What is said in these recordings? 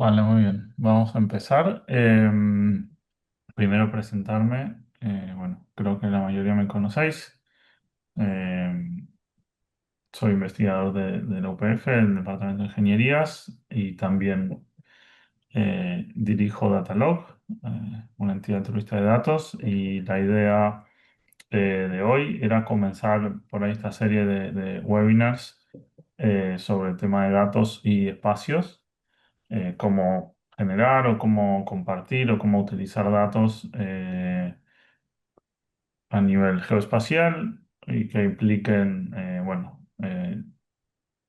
Vale, muy bien. Vamos a empezar. Primero presentarme. Bueno, creo que la mayoría me conocéis. Em, Soy investigador de la UPF, del Departamento de Ingenierías, y también dirijo Datalog, una entidad altruista de datos. Y la idea de hoy era comenzar por ahí esta serie de webinars sobre el tema de datos y espacios, cómo generar o cómo compartir o cómo utilizar datos a nivel geoespacial y que impliquen,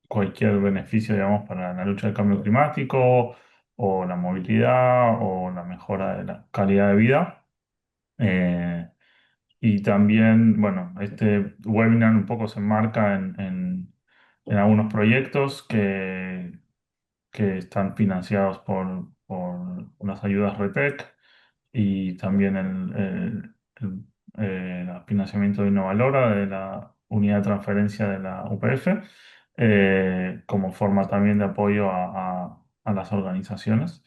cualquier beneficio, digamos, para la lucha del cambio climático o la movilidad o la mejora de la calidad de vida. Eh, y también, bueno, este webinar un poco se enmarca en algunos proyectos que están financiados por las ayudas RETEC y también el financiamiento de Innovalora de la unidad de transferencia de la UPF, como forma también de apoyo a las organizaciones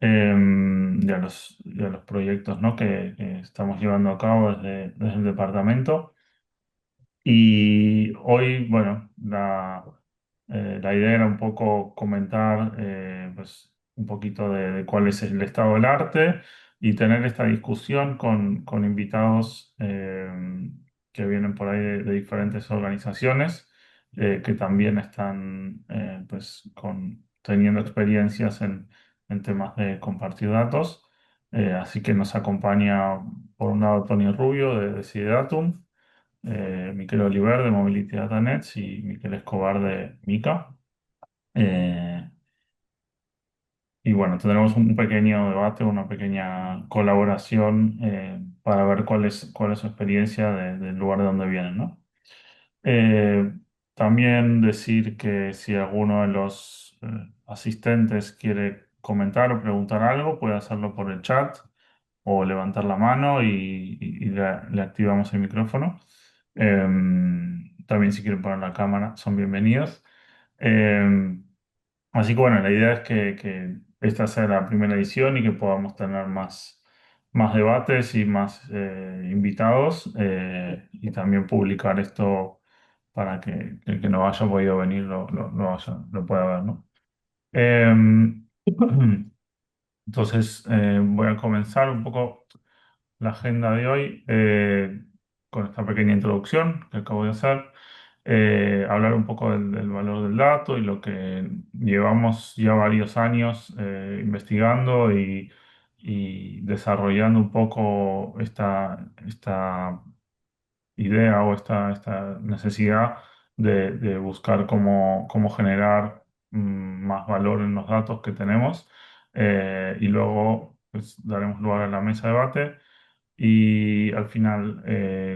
y a los proyectos, ¿no? que estamos llevando a cabo desde el departamento. Y hoy, bueno, la idea era un poco comentar, pues, un poquito de cuál es el estado del arte y tener esta discusión con invitados que vienen por ahí de diferentes organizaciones, que también están, pues, teniendo experiencias en temas de compartir datos. Así que nos acompaña por un lado Tony Rubio de Desideраtum, Miquel Oliver de Mobility Data Nets y Miquel Escobar de Mica. Eh, y bueno, tendremos un pequeño debate, una pequeña colaboración para ver cuál es su experiencia del lugar de donde vienen, ¿no? Eh, También decir que si alguno de los asistentes quiere comentar o preguntar algo, puede hacerlo por el chat o levantar la mano y le activamos el micrófono. También si quieren poner la cámara, son bienvenidos. Eh, Así que bueno, la idea es que esta sea la primera edición y que podamos tener más debates y más invitados, y también publicar esto para que el que no haya podido venir lo pueda ver, ¿no? Em, entonces, voy a comenzar un poco la agenda de hoy, con esta pequeña introducción que acabo de hacer. Hablar un poco del valor del dato y lo que llevamos ya varios años investigando y desarrollando un poco esta idea o esta necesidad de buscar cómo generar más valor en los datos que tenemos. Y luego, pues, daremos lugar a la mesa de debate y al final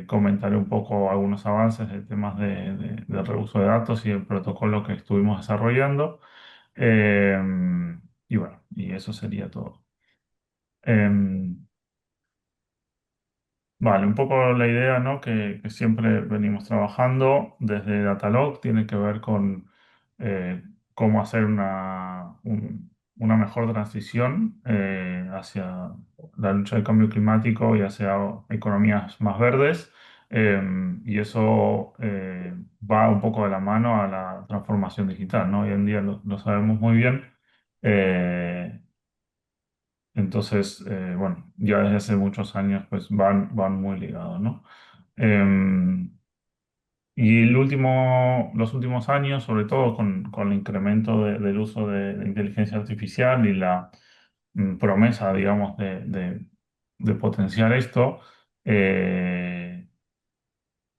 comentaré un poco algunos avances de temas del reuso de datos y el protocolo que estuvimos desarrollando. Eh, y bueno, y eso sería todo. Em, Vale, un poco la idea, ¿no? que siempre venimos trabajando desde Datalog tiene que ver con eh, cómo hacer una mejor transición hacia la lucha del cambio climático y hacia economías más verdes. Y eso va un poco de la mano a la transformación digital, ¿no? Hoy en día lo sabemos muy bien. Eh, bueno, ya desde hace muchos años pues van muy ligados, ¿no? Em, y los últimos años, sobre todo con el incremento del uso de inteligencia artificial y la promesa, digamos, de potenciar esto, eh,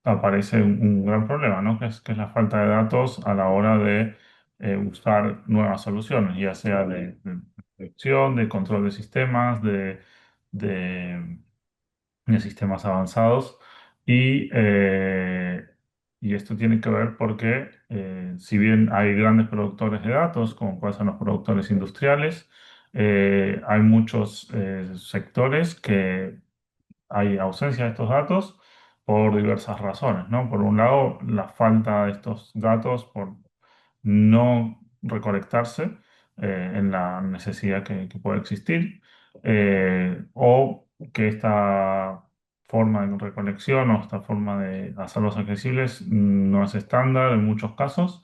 aparece un gran problema, ¿no? Que es la falta de datos a la hora de buscar nuevas soluciones, ya sea de detección, de control de sistemas, de, de sistemas avanzados. Y esto tiene que ver porque, si bien hay grandes productores de datos, como pueden ser los productores industriales, hay muchos sectores que hay ausencia de estos datos por diversas razones, ¿no? Por un lado, la falta de estos datos por no recolectarse, en la necesidad que puede existir, o que esta forma de recolección o esta forma de hacerlos accesibles no es estándar en muchos casos,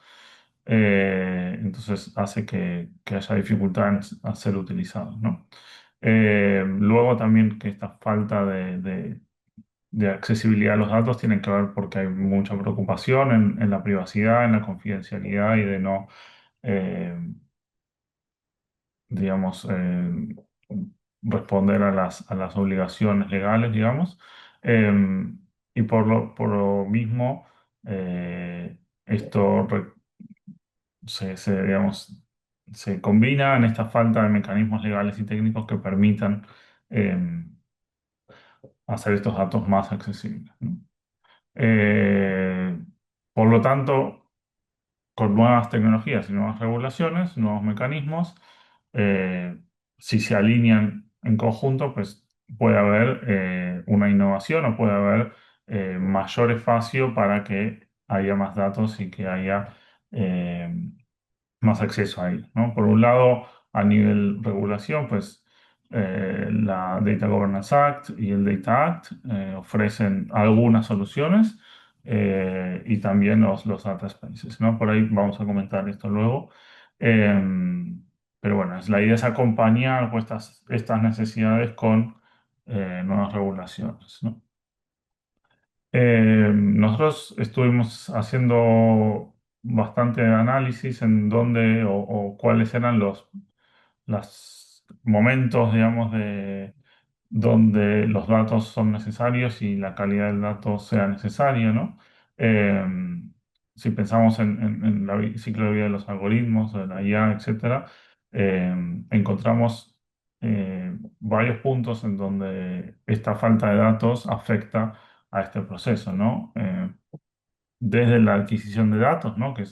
entonces hace que haya dificultad en ser utilizados, ¿no? Luego también que esta falta de accesibilidad a los datos tiene que ver porque hay mucha preocupación en la privacidad, en la confidencialidad y de no, eh, digamos, responder a las obligaciones legales, digamos. Eh, y por lo mismo, esto digamos, se combina en esta falta de mecanismos legales y técnicos que permitan eh, hacer estos datos más accesibles, ¿no? Eh, por lo tanto, con nuevas tecnologías y nuevas regulaciones, nuevos mecanismos, eh, si se alinean en conjunto, pues puede haber una innovación o puede haber mayor espacio para que haya más datos y que haya eh, más acceso a ellos, ¿no? Por un lado, a nivel regulación, pues la Data Governance Act y el Data Act ofrecen algunas soluciones, y también los data spaces, ¿no? Por ahí vamos a comentar esto luego. Eh, pero bueno, la idea es acompañar pues, estas necesidades con nuevas regulaciones, ¿no? Nosotros estuvimos haciendo bastante análisis en dónde o cuáles eran los momentos, digamos, de donde los datos son necesarios y la calidad del dato sea necesaria, ¿no? Eh, si pensamos en la ciclo de vida de los algoritmos, de la IA, etcétera, eh, encontramos varios puntos en donde esta falta de datos afecta a este proceso, ¿no? Desde la adquisición de datos, ¿no? Que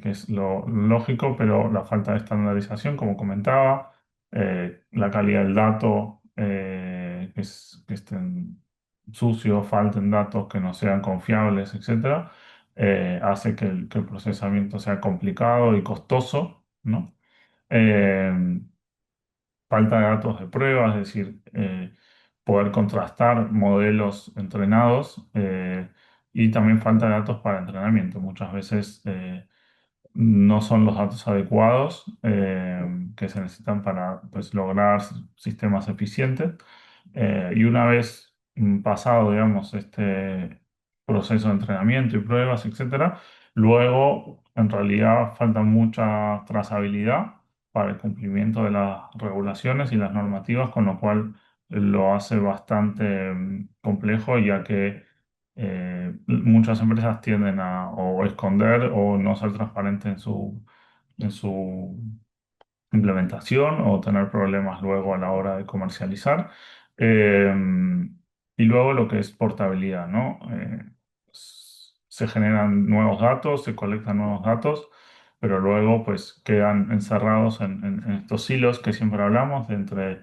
es lo lógico, pero la falta de estandarización, como comentaba, la calidad del dato, que estén sucios, falten datos que no sean confiables, etcétera, hace que el procesamiento sea complicado y costoso, ¿no? Eh, Falta de datos de prueba, es decir, poder contrastar modelos entrenados, y también falta de datos para entrenamiento. Muchas veces no son los datos adecuados que se necesitan para pues, lograr sistemas eficientes. Y una vez pasado, digamos, este proceso de entrenamiento y pruebas, etcétera, luego en realidad falta mucha trazabilidad para el cumplimiento de las regulaciones y las normativas, con lo cual lo hace bastante complejo, ya que muchas empresas tienden a o esconder o no ser transparentes en su implementación o tener problemas luego a la hora de comercializar. Eh, y luego lo que es portabilidad, ¿no? Se generan nuevos datos, se colectan nuevos datos, pero luego pues quedan encerrados en estos silos que siempre hablamos de entre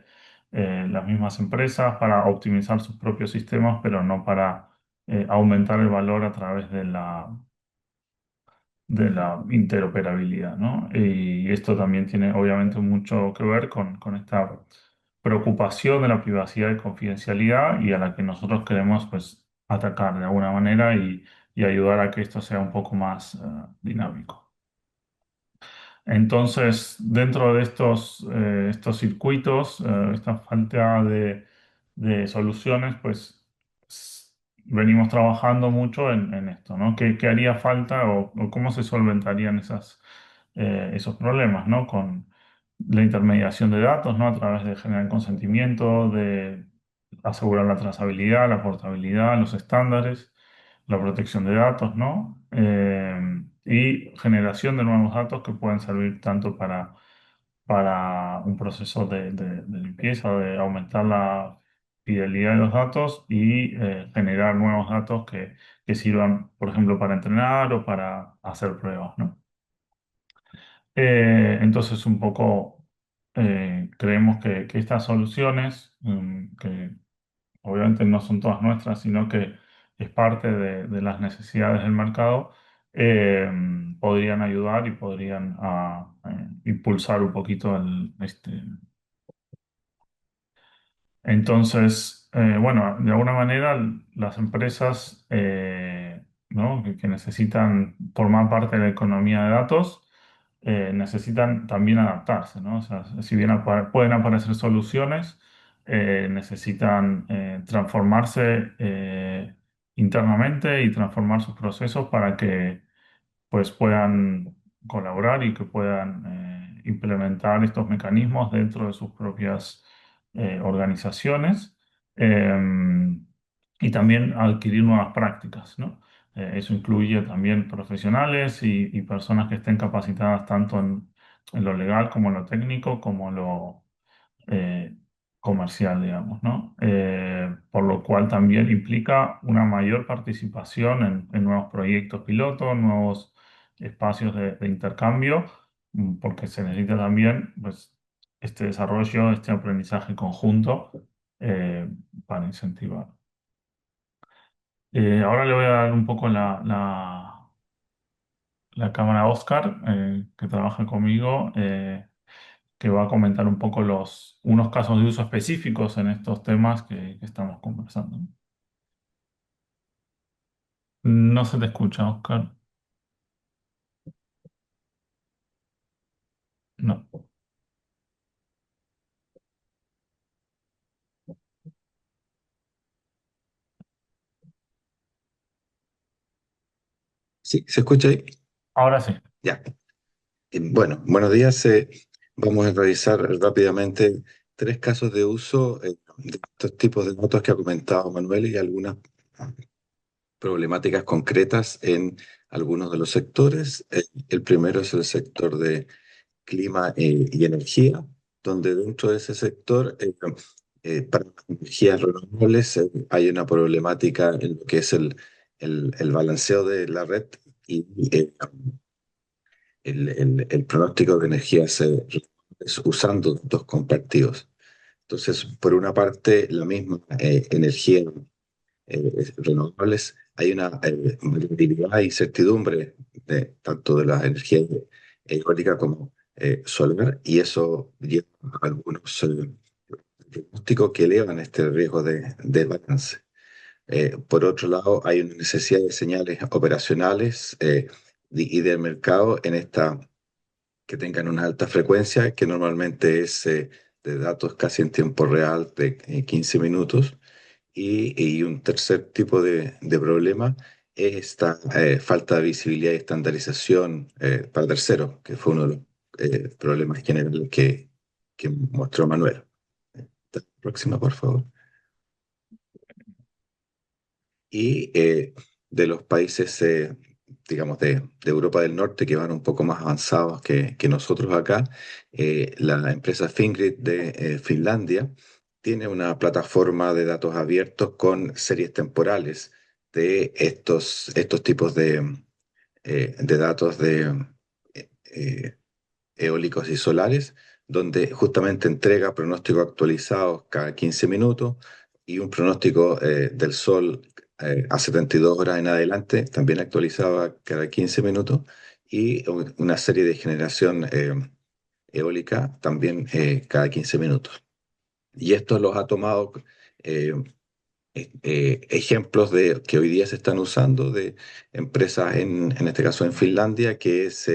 las mismas empresas para optimizar sus propios sistemas, pero no para aumentar el valor a través de la interoperabilidad, ¿no? Y esto también tiene obviamente mucho que ver con esta preocupación de la privacidad y confidencialidad y a la que nosotros queremos pues atacar de alguna manera y ayudar a que esto sea un poco más dinámico. Entonces, dentro de estos circuitos, esta falta de soluciones, pues venimos trabajando mucho en esto, ¿no? ¿Qué haría falta o cómo se solventarían esos problemas, ¿no? Con la intermediación de datos, ¿no? A través de generar consentimiento, de asegurar la trazabilidad, la portabilidad, los estándares, la protección de datos, ¿no? Y generación de nuevos datos que pueden servir tanto para un proceso de limpieza, de aumentar la fidelidad de los datos y generar nuevos datos que sirvan, por ejemplo, para entrenar o para hacer pruebas, ¿no? Entonces, un poco creemos que estas soluciones, que obviamente no son todas nuestras, sino que es parte de las necesidades del mercado, podrían ayudar y podrían impulsar un poquito entonces, bueno, de alguna manera las empresas, ¿no? que necesitan formar parte de la economía de datos, necesitan también adaptarse, ¿no? O sea, si bien pueden aparecer soluciones, necesitan transformarse internamente y transformar sus procesos para que pues puedan colaborar y que puedan implementar estos mecanismos dentro de sus propias organizaciones, eh, y también adquirir nuevas prácticas, ¿no? Eso incluye también profesionales y personas que estén capacitadas tanto en lo legal como en lo técnico, como en lo eh, comercial, digamos, ¿no? Por lo cual también implica una mayor participación en nuevos proyectos piloto, nuevos espacios de intercambio, porque se necesita también, pues, este desarrollo, este aprendizaje conjunto eh, para incentivar. Ahora le voy a dar un poco la cámara a Oscar, que trabaja conmigo. Que va a comentar un poco unos casos de uso específicos en estos temas que estamos conversando. No se te escucha, Oscar. No. Sí, ¿se escucha ahí? Ahora sí. Ya. Bueno, buenos días. Vamos a revisar rápidamente tres casos de uso de estos tipos de datos que ha comentado Manuel y algunas problemáticas concretas en algunos de los sectores. El primero es el sector de clima y energía, donde dentro de ese sector, para las energías renovables, hay una problemática en lo que es el balanceo de la red y el pronóstico de energías renovables usando datos compartidos. Entonces, por una parte, la misma energía renovables, hay una variabilidad y certidumbre tanto de la energía eólica como solar, y eso lleva a algunos pronósticos que elevan este riesgo de balance. Por otro lado, hay una necesidad de señales operacionales y del mercado en esta que tengan una alta frecuencia, que normalmente es de datos casi en tiempo real de 15 minutos. Y un tercer tipo de problema es esta falta de visibilidad y estandarización para terceros, que fue uno de los problemas generales que mostró Manuel. Próxima, por favor. Y de los países, digamos, de Europa del Norte, que van un poco más avanzados que nosotros acá, la empresa Fingrid de Finlandia tiene una plataforma de datos abiertos con series temporales de estos tipos de datos eh, eólicos y solares, donde justamente entrega pronósticos actualizados cada 15 minutos y un pronóstico del sol a 72 horas en adelante, también actualizado a cada 15 minutos, y una serie de generación eólica también cada 15 minutos. Y esto los ha tomado eh, ejemplos de que hoy día se están usando de empresas, en este caso en Finlandia, que es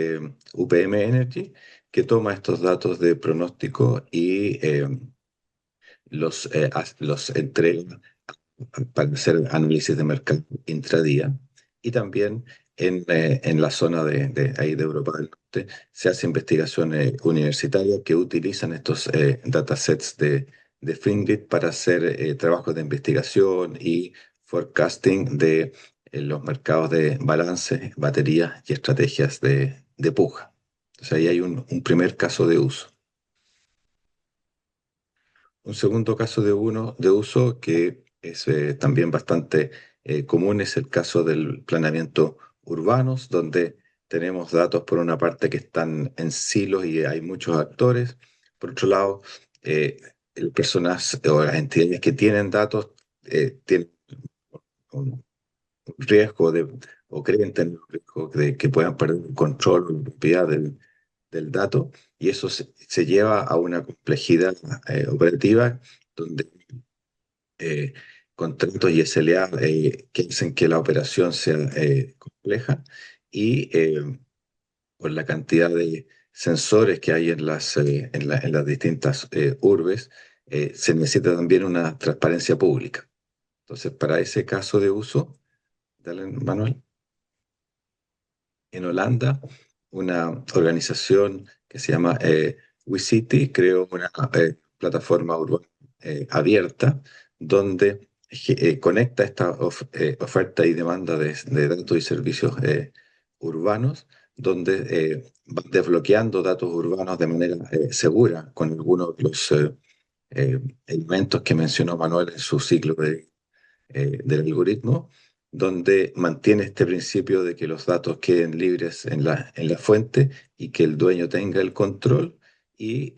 UPM Energy, que toma estos datos de pronóstico y los entrega para hacer análisis de mercado intradía. Y también en la zona ahí de Europa del Norte se hace investigación universitaria que utilizan estos datasets de Fingrid para hacer trabajos de investigación y forecasting de los mercados de balance, baterías y estrategias de puja. Entonces ahí hay un primer caso de uso. Un segundo caso de uso que es también bastante común es el caso del planeamiento urbanos, donde tenemos datos por una parte que están en silos y hay muchos actores. Por otro lado, eh, personas o las entidades que tienen datos tienen un riesgo o creen tener un riesgo de que puedan perder el control o la propiedad del dato, y eso se lleva a una complejidad operativa donde eh, contratos y SLA que hacen que la operación sea compleja y por la cantidad de sensores que hay en las distintas urbes, se necesita también una transparencia pública. Entonces, para ese caso de uso, dale, Manuel, en Holanda, una organización que se llama WeCity creó una plataforma urbana abierta donde conecta esta oferta y demanda de datos y servicios urbanos, donde van desbloqueando datos urbanos de manera segura con algunos de los eh, elementos que mencionó Manuel en su ciclo del algoritmo, donde mantiene este principio de que los datos queden libres en la fuente y que el dueño tenga el control. Y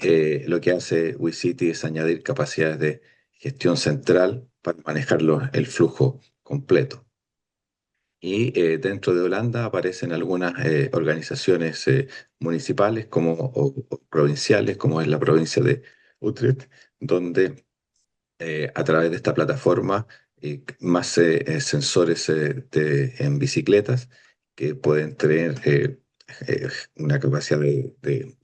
lo que hace WeCity es añadir capacidades de gestión central para manejar el flujo completo. Y dentro de Holanda aparecen algunas organizaciones municipales o provinciales, como es la provincia de Utrecht, donde a través de esta plataforma más sensores en bicicletas que pueden tener una capacidad de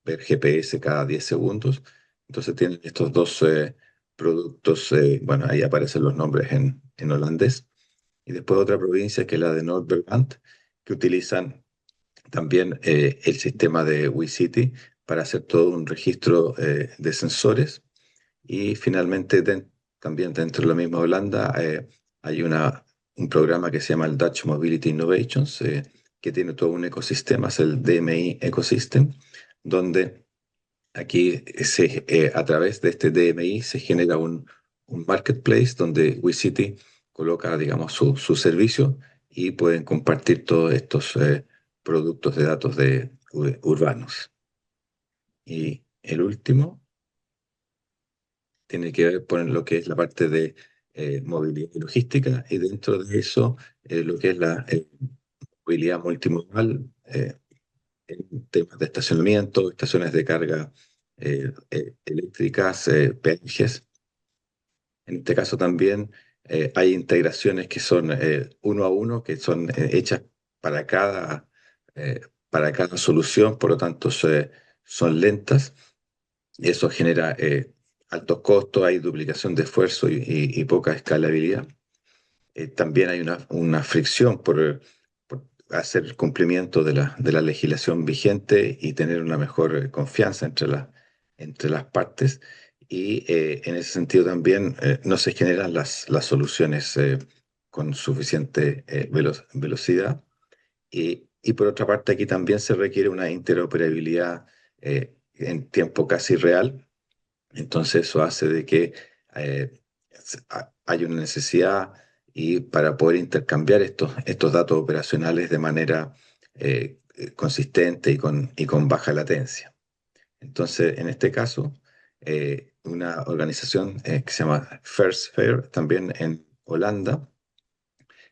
ver GPS cada 10 segundos. Entonces tienen estos dos productos, bueno, ahí aparecen los nombres en holandés. Y después otra provincia que es la de Noord-Brabant, que utilizan también el sistema de WeCity para hacer todo un registro de sensores y finalmente, también dentro de la misma Holanda, hay un programa que se llama el Dutch Mobility Innovations, que tiene todo un ecosistema, es el DMI Ecosystem, donde aquí a través de este DMI se genera un marketplace donde WeCity coloca, digamos, su servicio y pueden compartir todos estos productos de datos urbanos. Y el último tiene que ver con lo que es la parte de movilidad y logística, y dentro de eso lo que es la movilidad multimodal en temas de estacionamiento, estaciones de carga eléctricas, peajes. En este caso también hay integraciones que son uno a uno, que son hechas para eh, para cada solución, por lo tanto son lentas. Y eso genera altos costos, hay duplicación de esfuerzo y poca escalabilidad. También hay una fricción por hacer el cumplimiento de la legislación vigente y tener una mejor confianza entre las partes. Y en ese sentido también no se generan las soluciones con suficiente velocidad. Y por otra parte, aquí también se requiere una interoperabilidad en tiempo casi real. Entonces eso hace de que eh, hay una necesidad y para poder intercambiar estos datos operacionales de manera consistente y con baja latencia. Entonces, en este caso, una organización que se llama First Fair, también en Holanda,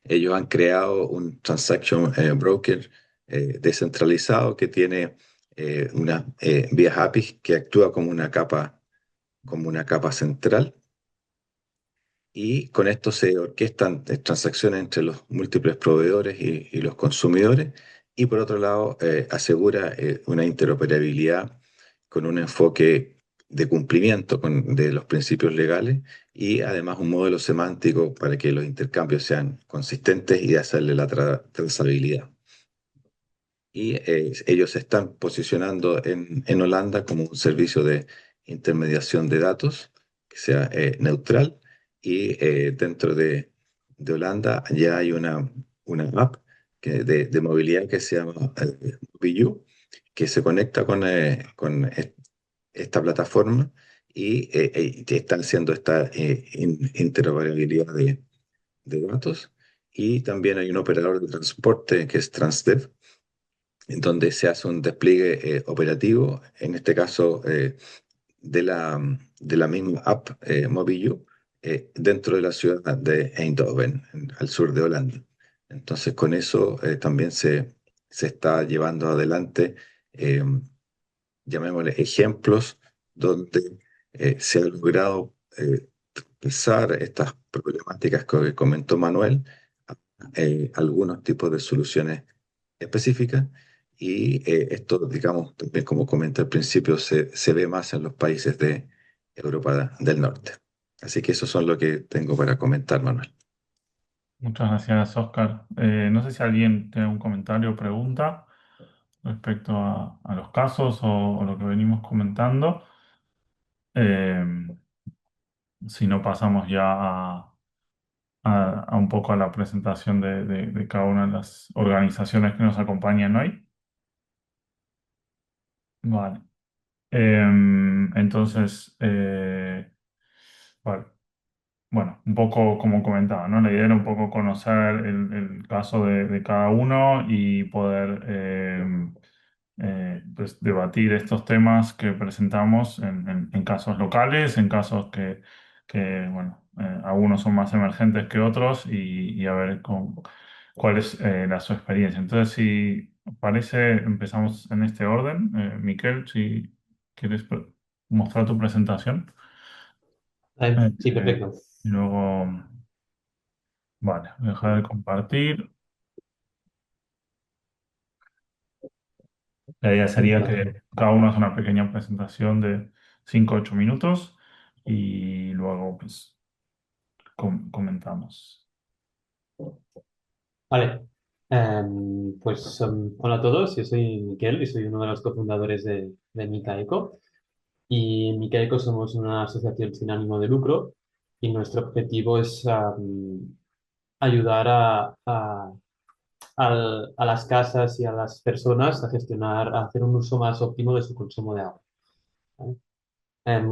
ellos han creado un transaction broker descentralizado que tiene una vía API que actúa como una capa central, y con esto se orquestan transacciones entre los múltiples proveedores y los consumidores, y por otro lado asegura una interoperabilidad con un enfoque de cumplimiento de los principios legales, y además un modelo semántico para que los intercambios sean consistentes y hacerle la trazabilidad. Y ellos se están posicionando en Holanda como un servicio de intermediación de datos que sea neutral, y dentro de Holanda ya hay una app de movilidad que se llama Mobiyu, que se conecta con esta plataforma, y que están haciendo esta interoperabilidad de datos. Y también hay un operador de transporte que es Transdev, en donde se hace un despliegue operativo, en este caso de la misma app Mobiyu, dentro de la ciudad de Eindhoven, al sur de Holanda. Entonces, con eso también se está llevando adelante eh, llamémosle ejemplos, donde se ha logrado pasar estas problemáticas que comentó Manuel, a algunos tipos de soluciones específicas. Y esto, digamos, también como comenté al principio, se ve más en los países de Europa del Norte. Así que eso son lo que tengo para comentar, Manuel. Muchas gracias, Oscar. No sé si alguien tiene un comentario o pregunta respecto a los casos o lo que venimos comentando. Eh, si no, pasamos ya a un poco a la presentación de cada una de las organizaciones que nos acompañan hoy. Vale. Entonces, vale. Bueno, un poco como comentaba, ¿no? La idea era un poco conocer el caso de cada uno y poder pues, debatir estos temas que presentamos en casos locales, en casos bueno, algunos son más emergentes que otros y a ver cuál es su experiencia. Entonces, si os parece, empezamos en este orden. Miquel, si quieres mostrar tu presentación. Sí, Eh, perfecto. y luego, vale, voy a dejar de compartir. La idea sería Vale. que cada uno haga una pequeña presentación de 5 o 8 minutos y luego pues comentamos. Vale. Pues hola a todos, yo soy Miquel y soy uno de los cofundadores de Mica Eco. Y en Mica Eco somos una asociación sin ánimo de lucro y nuestro objetivo es ayudar a las casas y a las personas a gestionar, a hacer un uso más óptimo de su consumo de agua. ¿Vale?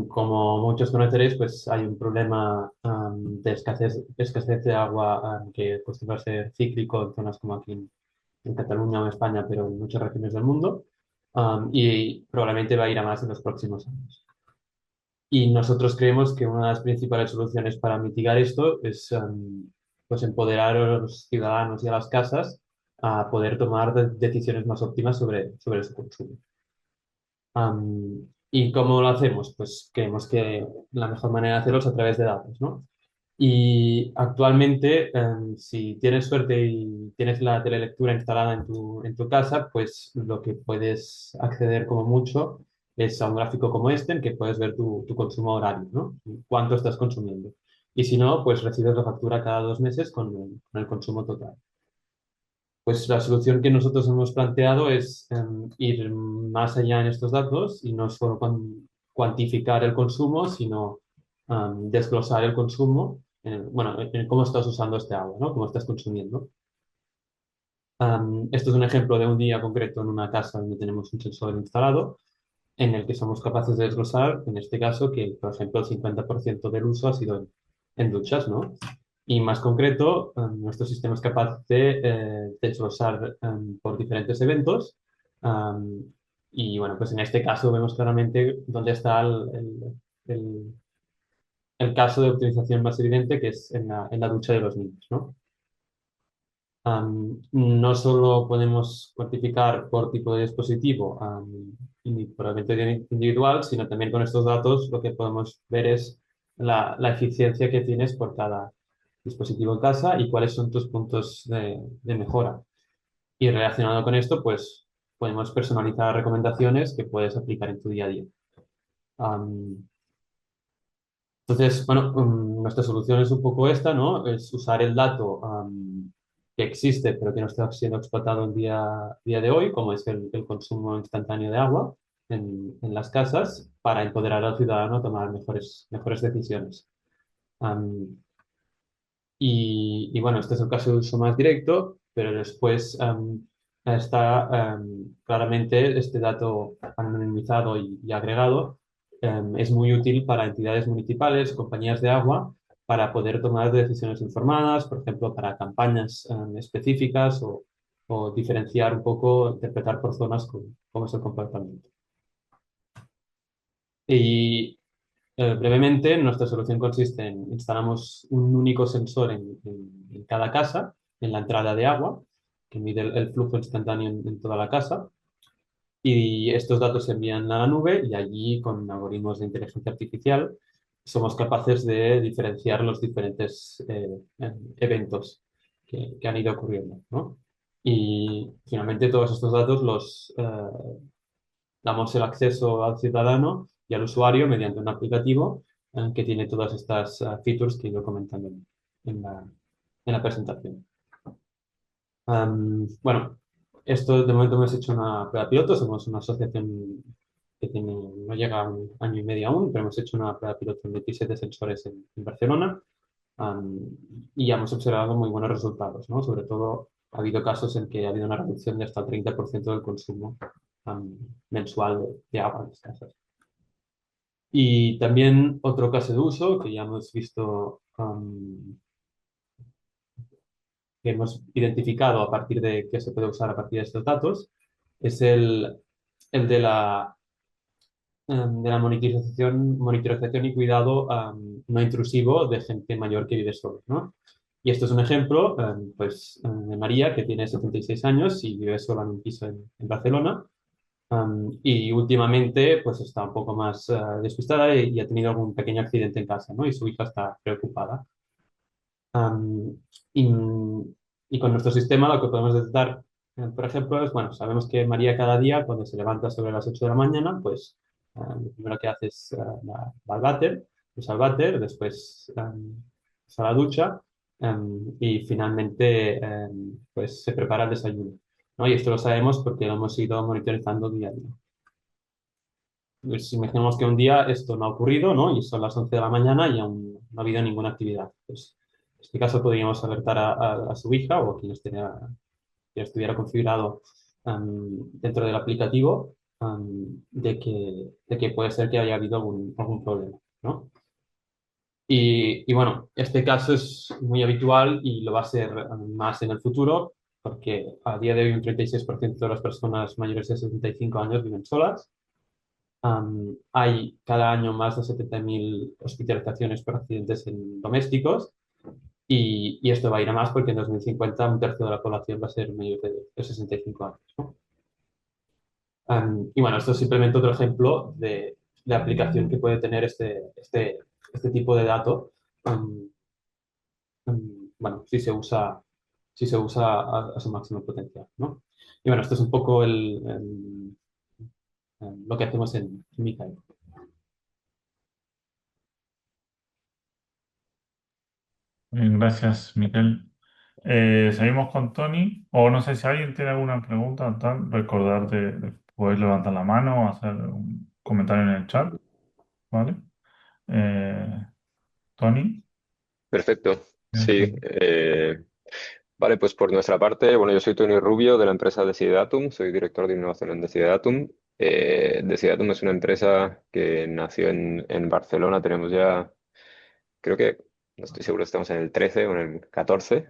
Como muchos conoceréis, pues hay un problema de escasez de agua que acostumbra a ser cíclico en zonas como aquí en Cataluña o en España, pero en muchas regiones del mundo, y probablemente va a ir a más en los próximos años. Y nosotros creemos que una de las principales soluciones para mitigar esto es pues empoderar a los ciudadanos y a las casas a poder tomar decisiones más óptimas sobre su consumo. ¿Y cómo lo hacemos? Pues creemos que la mejor manera de hacerlo es a través de datos, ¿no? Y actualmente, si tienes suerte y tienes la telelectura instalada en tu casa, pues lo que puedes acceder como mucho es a un gráfico como este en que puedes ver tu consumo horario, ¿no? Cuánto estás consumiendo. Y si no, pues recibes la factura cada 2 meses con el consumo total. Pues la solución que nosotros hemos planteado es ir más allá en estos datos y no solo cuantificar el consumo, sino desglosar el consumo, bueno, en cómo estás usando este agua, ¿no? Cómo estás consumiendo. Esto es un ejemplo de un día concreto en una casa donde tenemos un sensor instalado, en el que somos capaces de desglosar, en este caso, que, por ejemplo, el 50% del uso ha sido en duchas, ¿no? Y más concreto, nuestro sistema es capaz de desglosar por diferentes eventos. am, y bueno, pues en este caso vemos claramente dónde está el- el caso de optimización más evidente, que es en la ducha de los niños, ¿no? No solo podemos cuantificar por tipo de dispositivo y por evento individual, sino también con estos datos lo que podemos ver es la eficiencia que tienes por cada dispositivo en casa y cuáles son tus puntos de mejora. Y relacionado con esto, pues podemos personalizar recomendaciones que puedes aplicar en tu día a día. Am, entonces, bueno, nuestra solución es un poco esta, ¿no? Es usar el dato que existe, pero que no está siendo explotado en día de hoy, como es el consumo instantáneo de agua en las casas, para empoderar al ciudadano a tomar mejores decisiones. Am, y bueno, este es el caso de uso más directo, pero después está claramente este dato anonimizado y agregado. Es muy útil para entidades municipales, compañías de agua, para poder tomar decisiones informadas, por ejemplo, para campañas específicas o diferenciar un poco, interpretar por zonas cómo es el comportamiento. Y brevemente, nuestra solución consiste en instalamos un único sensor en cada casa, en la entrada de agua, que mide el flujo instantáneo en toda la casa. y estos datos se envían a la nube y allí con algoritmos de inteligencia artificial somos capaces de diferenciar los diferentes eventos que han ido ocurriendo, ¿no? Y finalmente todos estos datos los damos el acceso al ciudadano y al usuario mediante un aplicativo que tiene todas estas features que he ido comentando en en la presentación. Bueno, esto de momento hemos hecho una prueba piloto, somos una asociación que tiene, no llega a un año y medio aún, pero hemos hecho una prueba piloto en 27 sensores en Barcelona am, y ya hemos observado muy buenos resultados, ¿no? Sobre todo ha habido casos en que ha habido una reducción de hasta el 30% del consumo am, mensual de agua en las casas. Y también otro caso de uso que ya hemos visto que hemos identificado a partir de que se puede usar a partir de estos datos es el de la monitorización y cuidado no intrusivo de gente mayor que vive solo, ¿no? Y esto es un ejemplo, pues, de María, que tiene 76 años y vive sola en un piso en Barcelona. Y últimamente, pues, está un poco más despistada y ha tenido algún pequeño accidente en casa, ¿no? Y su hija está preocupada. Am, y, y con nuestro sistema lo que podemos detectar, por ejemplo, es, bueno, sabemos que María cada día, cuando se levanta sobre las 8 de la mañana, pues lo primero que hace es va al váter, usa el váter, después se va a la ducha y finalmente pues se prepara el desayuno, ¿no? Y esto lo sabemos porque lo hemos ido monitorizando día a día. Pues imaginemos que un día esto no ha ocurrido, ¿no? Y son las 11 de la mañana y aún no ha habido ninguna actividad. Pues en este caso podríamos alertar a su hija o a quien estuviera configurado dentro del aplicativo de que puede ser que haya habido algún problema, ¿no? Y bueno, este caso es muy habitual y lo va a ser más en el futuro porque a día de hoy un 36% de las personas mayores de 65 años viven solas. Hay cada año más de 70.000 hospitalizaciones por accidentes domésticos y esto va a ir a más porque en 2050 un tercio de la población va a ser mayor de 65 años, ¿no? Y bueno, esto es simplemente otro ejemplo de aplicación que puede tener este tipo de dato. um, bueno, si se usa a su máximo potencial, ¿no? Y bueno, esto es un poco lo que hacemos en Micael. Bien, gracias, Miguel. Seguimos con Tony. O no sé si alguien tiene alguna pregunta, tal, recordar de poder levantar la mano o hacer un comentario en el chat, ¿vale? Eh, Tony. Perfecto. Bien, Sí. Vale, pues por nuestra parte, bueno, yo soy Tony Rubio de la empresa Decidatum, soy director de innovación en Decidatum. Decidatum es una empresa que nació en Barcelona, tenemos ya, creo que, no estoy seguro, estamos en el 13 o en el 14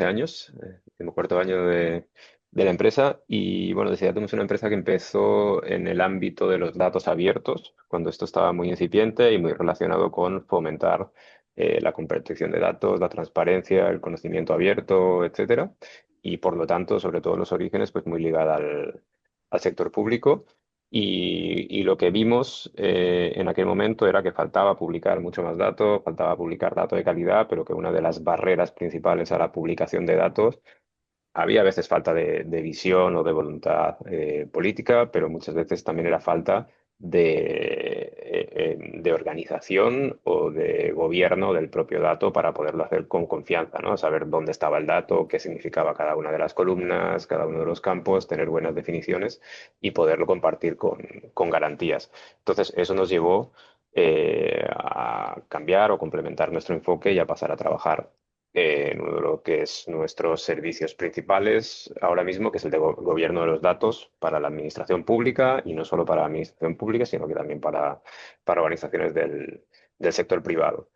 años, el cuarto año de la empresa. Y bueno, Decidatum es una empresa que empezó en el ámbito de los datos abiertos, cuando esto estaba muy incipiente y muy relacionado con fomentar la protección de datos, la transparencia, el conocimiento abierto, etcétera. Y por lo tanto, sobre todo en los orígenes, pues muy ligada al sector público. Y lo que vimos en aquel momento era que faltaba publicar mucho más datos, faltaba publicar datos de calidad, pero que una de las barreras principales a la publicación de datos había a veces falta de visión o de voluntad política, pero muchas veces también era falta de organización o de gobierno del propio dato para poderlo hacer con confianza, ¿no? Saber dónde estaba el dato, qué significaba cada una de las columnas, cada uno de los campos, tener buenas definiciones y poderlo compartir con garantías. Entonces, eso nos llevó a cambiar o complementar nuestro enfoque y a pasar a trabajar en uno de lo que es nuestros servicios principales ahora mismo, que es el de gobierno de los datos para la administración pública y no solo para la administración pública, sino que también para organizaciones del sector privado.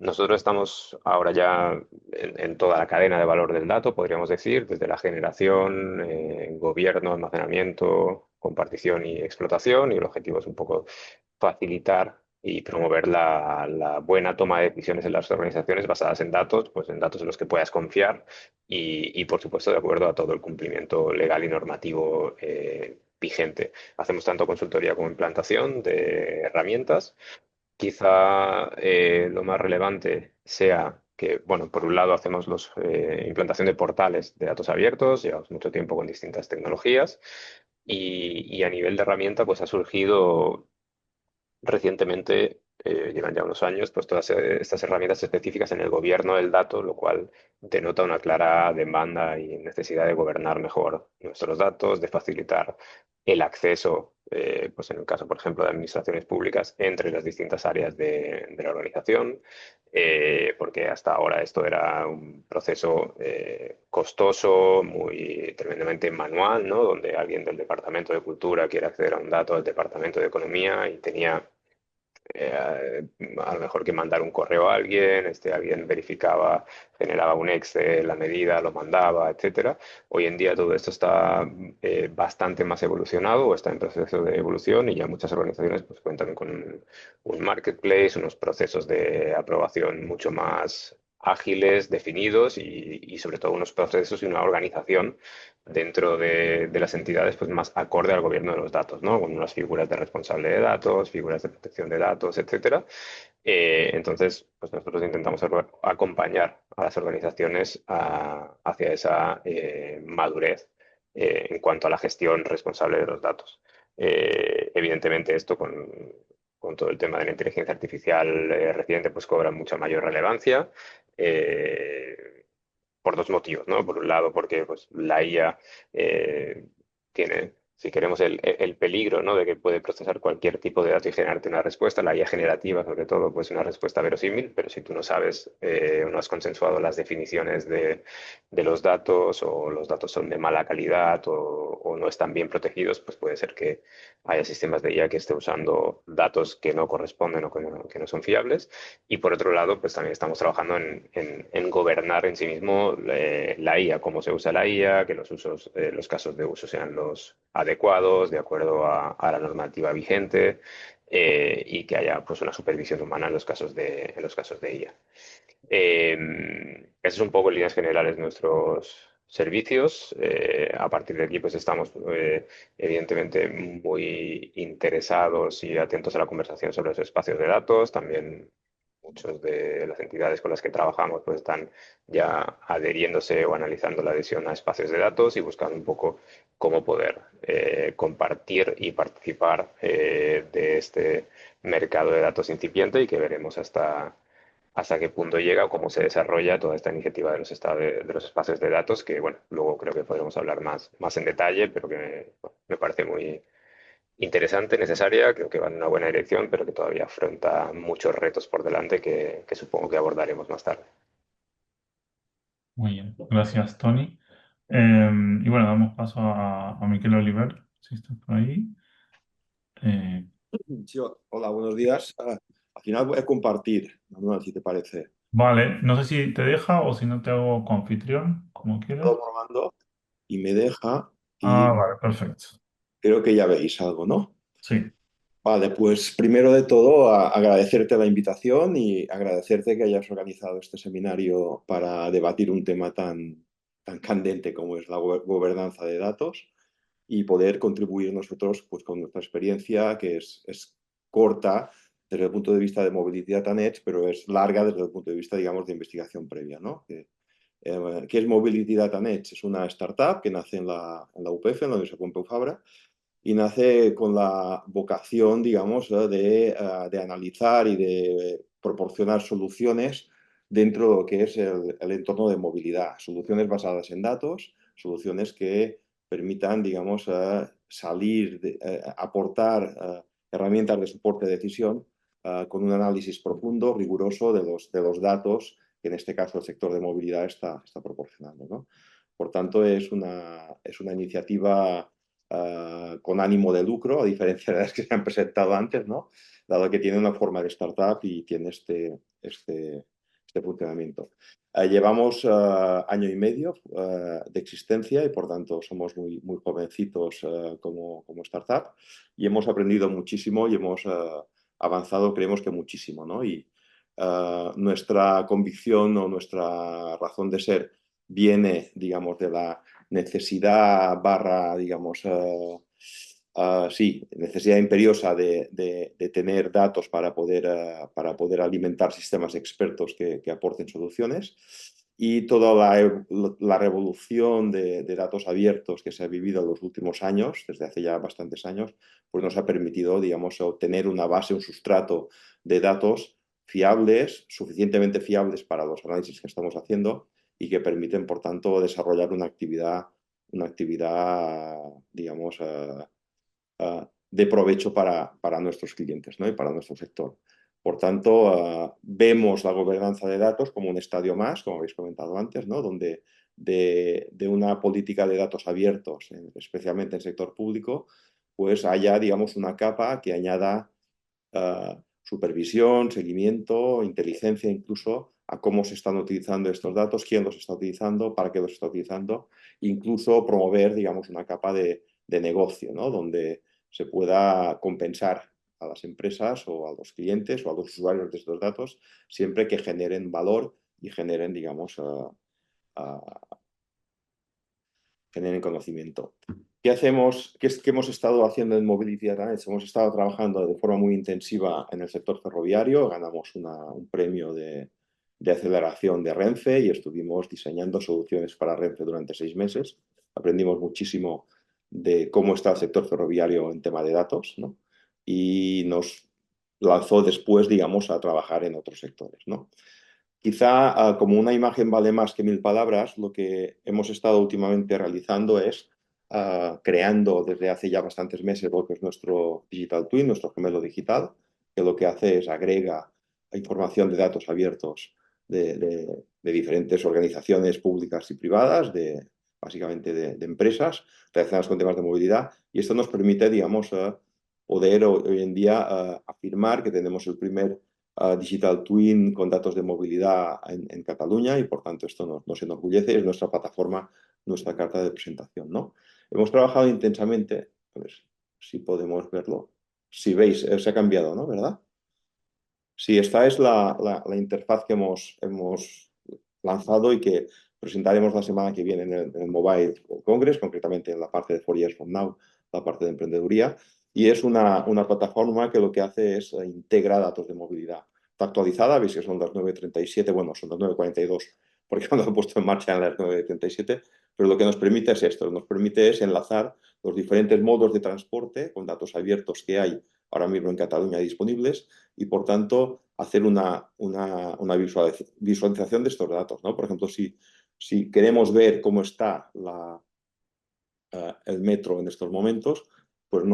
Nosotros estamos ahora ya en toda la cadena de valor del dato, podríamos decir, desde la generación, gobierno, almacenamiento, compartición y explotación, y el objetivo es un poco facilitar y promover la buena toma de decisiones en las organizaciones basadas en datos, pues en datos en los que puedas confiar y, por supuesto, de acuerdo a todo el cumplimiento legal y normativo vigente. Hacemos tanto consultoría como implantación de herramientas. Quizá lo más relevante sea que, bueno, por un lado hacemos implantación de portales de datos abiertos, llevamos mucho tiempo con distintas tecnologías y a nivel de herramienta pues ha surgido recientemente, llevan ya unos años, pues todas estas herramientas específicas en el gobierno del dato, lo cual denota una clara demanda y necesidad de gobernar mejor nuestros datos, de facilitar el acceso, pues en el caso, por ejemplo, de administraciones públicas, entre las distintas áreas de la organización, porque hasta ahora esto era un proceso costoso, muy tremendamente manual, ¿no? Donde alguien del Departamento de Cultura quiere acceder a un dato del Departamento de Economía y tenía a lo mejor que mandar un correo a alguien, alguien verificaba, generaba un Excel, la medida, lo mandaba, etcétera. Hoy en día todo esto está bastante más evolucionado o está en proceso de evolución y ya muchas organizaciones pues, cuentan con un marketplace, unos procesos de aprobación mucho más ágiles, definidos y sobre todo unos procesos y una organización dentro de las entidades pues más acorde al gobierno de los datos, ¿no? Con unas figuras de responsable de datos, figuras de protección de datos, etcétera. Entonces, pues nosotros intentamos acompañar a las organizaciones hacia esa madurez en cuanto a la gestión responsable de los datos. Evidentemente, esto con todo el tema de la inteligencia artificial reciente, pues cobra mucha mayor relevancia. Por dos motivos, ¿no? Por un lado, porque pues, la IA tiene, si queremos, el peligro, ¿no? De que puede procesar cualquier tipo de dato y generarte una respuesta. La IA generativa, sobre todo, pues una respuesta verosímil, pero si tú no sabes o no has consensuado las definiciones de los datos o los datos son de mala calidad o no están bien protegidos, pues puede ser que haya sistemas de IA que estén usando datos que no corresponden o que no son fiables. Y por otro lado, pues también estamos trabajando en gobernar en sí mismo la IA, cómo se usa la IA, que los usos, los casos de uso sean los adecuados, de acuerdo a la normativa vigente, y que haya pues una supervisión humana en los casos de IA. Eso es un poco en líneas generales nuestros servicios. A partir de aquí, pues estamos evidentemente muy interesados y atentos a la conversación sobre los espacios de datos. También muchas de las entidades con las que trabajamos pues están ya adheriéndose o analizando la adhesión a espacios de datos y buscando un poco cómo poder compartir y participar de este mercado de datos incipiente y que veremos hasta qué punto llega o cómo se desarrolla toda esta iniciativa de de los espacios de datos, que bueno, luego creo que podremos hablar más en detalle, pero que bueno, me parece muy interesante, necesaria, creo que va en una buena dirección, pero que todavía afronta muchos retos por delante que supongo que abordaremos más tarde. Muy bien, gracias, Tony. Y bueno, damos paso a Miquel Oliver, si está por ahí. Eh, Sí, hola, buenos días. Al final voy a compartir, Manuel, si te parece. vale, no sé si te deja o si no te hago coanfitrión, como quieras. Todo probando y me deja Ah, y vale, perfecto. creo que ya veis algo, ¿no? Sí, Vale, pues primero de todo agradecerte la invitación y agradecerte que hayas organizado este seminario para debatir un tema tan candente como es la gobernanza de datos y poder contribuir nosotros pues, con nuestra experiencia, que es corta desde el punto de vista de Mobility Data Edge, pero es larga desde el punto de vista, digamos, de investigación previa, ¿no? ¿Qué es Mobility Data Edge? Es una startup que nace en la UPF, en la Universidad Pompeu Fabra, y nace con la vocación, digamos, de analizar y de proporcionar soluciones dentro de lo que es el entorno de movilidad, soluciones basadas en datos, soluciones que permitan, digamos, aportar herramientas de soporte de decisión con un análisis profundo, riguroso de los datos que en este caso el sector de movilidad está proporcionando, ¿no? Por tanto, es una iniciativa con ánimo de lucro, a diferencia de las que se han presentado antes, ¿no? Dado que tiene una forma de startup y tiene este funcionamiento. Llevamos año y medio de existencia y por tanto somos muy jovencitos como startup y hemos aprendido muchísimo y hemos avanzado creemos que muchísimo, ¿no? Y nuestra convicción o nuestra razón de ser viene, digamos, de la necesidad barra, digamos, sí, necesidad imperiosa de tener datos para poder alimentar sistemas expertos que aporten soluciones. Y toda la revolución de datos abiertos que se ha vivido en los últimos años, desde hace ya bastantes años, pues nos ha permitido, digamos, obtener una base, un sustrato de datos fiables, suficientemente fiables para los análisis que estamos haciendo y que permiten, por tanto, desarrollar una actividad digamos, de provecho para nuestros clientes, ¿no? Y para nuestro sector. Por tanto, vemos la gobernanza de datos como un estadio más, como habéis comentado antes, ¿no? Donde de una política de datos abiertos, especialmente en el sector público, pues haya, digamos, una capa que añada supervisión, seguimiento, inteligencia incluso a cómo se están utilizando estos datos, quién los está utilizando, para qué los está utilizando, incluso promover, digamos, una capa de negocio, ¿no? Donde se pueda compensar a las empresas o a los clientes o a los usuarios de estos datos siempre que generen valor y generen, digamos, generen conocimiento. ¿Qué hacemos? ¿Qué hemos estado haciendo en Mobility Analytics? Hemos estado trabajando de forma muy intensiva en el sector ferroviario, ganamos un premio de aceleración de Renfe y estuvimos diseñando soluciones para Renfe durante 6 meses. Aprendimos muchísimo de cómo está el sector ferroviario en tema de datos, ¿no? Y nos lanzó después, digamos, a trabajar en otros sectores, ¿no? Quizá como una imagen vale más que 1000 palabras, lo que hemos estado últimamente realizando es creando desde hace ya bastantes meses lo que es nuestro Digital Twin, nuestro gemelo digital, que lo que hace es agrega información de datos abiertos de diferentes organizaciones públicas y privadas, básicamente de empresas relacionadas con temas de movilidad, y esto nos permite, digamos, poder hoy en día afirmar que tenemos el primer Digital Twin con datos de movilidad en Cataluña y por tanto esto nos enorgullece, es nuestra plataforma, nuestra carta de presentación, ¿no? Hemos trabajado intensamente, a ver si podemos verlo. Si veis, se ha cambiado, ¿no? ¿Verdad? Sí, esta es la interfaz que hemos lanzado y que presentaremos la semana que viene en el Mobile World Congress, concretamente en la parte de 4 Years From Now, la parte de emprendeduría. Y es una plataforma que lo que hace es integra datos de movilidad. Está actualizada, veis que son las 9:37, bueno, son las 9:42, porque cuando lo he puesto en marcha en las 9:37, pero lo que nos permite es esto, nos permite es enlazar los diferentes modos de transporte con datos abiertos que hay ahora mismo en Cataluña disponibles y, por tanto, hacer una visualización de estos datos, ¿no? Por ejemplo, si queremos ver cómo está el metro en estos momentos, pues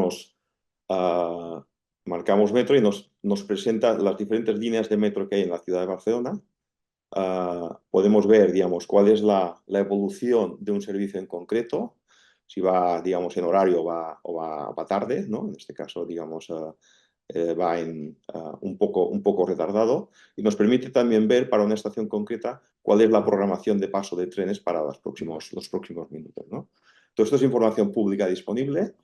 marcamos metro y nos presenta las diferentes líneas de metro que hay en la ciudad de Barcelona. Podemos ver, digamos, cuál es la evolución de un servicio en concreto, si va, digamos, en horario o va tarde, ¿no? En este caso, digamos, va un poco retardado y nos permite también ver para una estación concreta cuál es la programación de paso de trenes para los próximos minutos, ¿no? Todo esto es información pública disponible.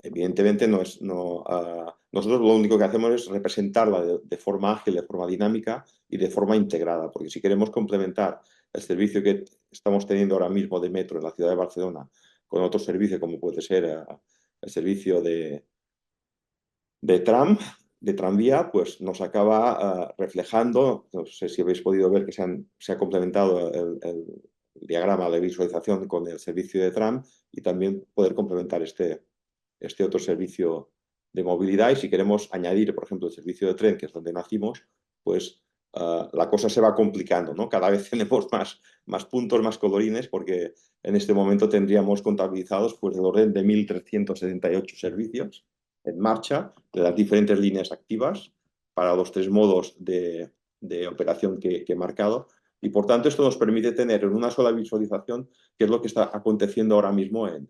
Evidentemente, nosotros lo único que hacemos es representarla de forma ágil, de forma dinámica y de forma integrada, porque si queremos complementar el servicio que estamos teniendo ahora mismo de metro en la ciudad de Barcelona con otro servicio, como puede ser el servicio de tram, de tranvía, pues nos acaba reflejando, no sé si habéis podido ver que se ha complementado el diagrama de visualización con el servicio de tram y también poder complementar este otro servicio de movilidad y si queremos añadir, por ejemplo, el servicio de tren, que es donde nacimos, pues la cosa se va complicando, ¿no? Cada vez tenemos más puntos, más colorines, porque en este momento tendríamos contabilizados pues del orden de 1.378 servicios en marcha de las diferentes líneas activas para los 3 modos de operación que he marcado. Y por tanto esto nos permite tener en una sola visualización qué es lo que está aconteciendo ahora mismo en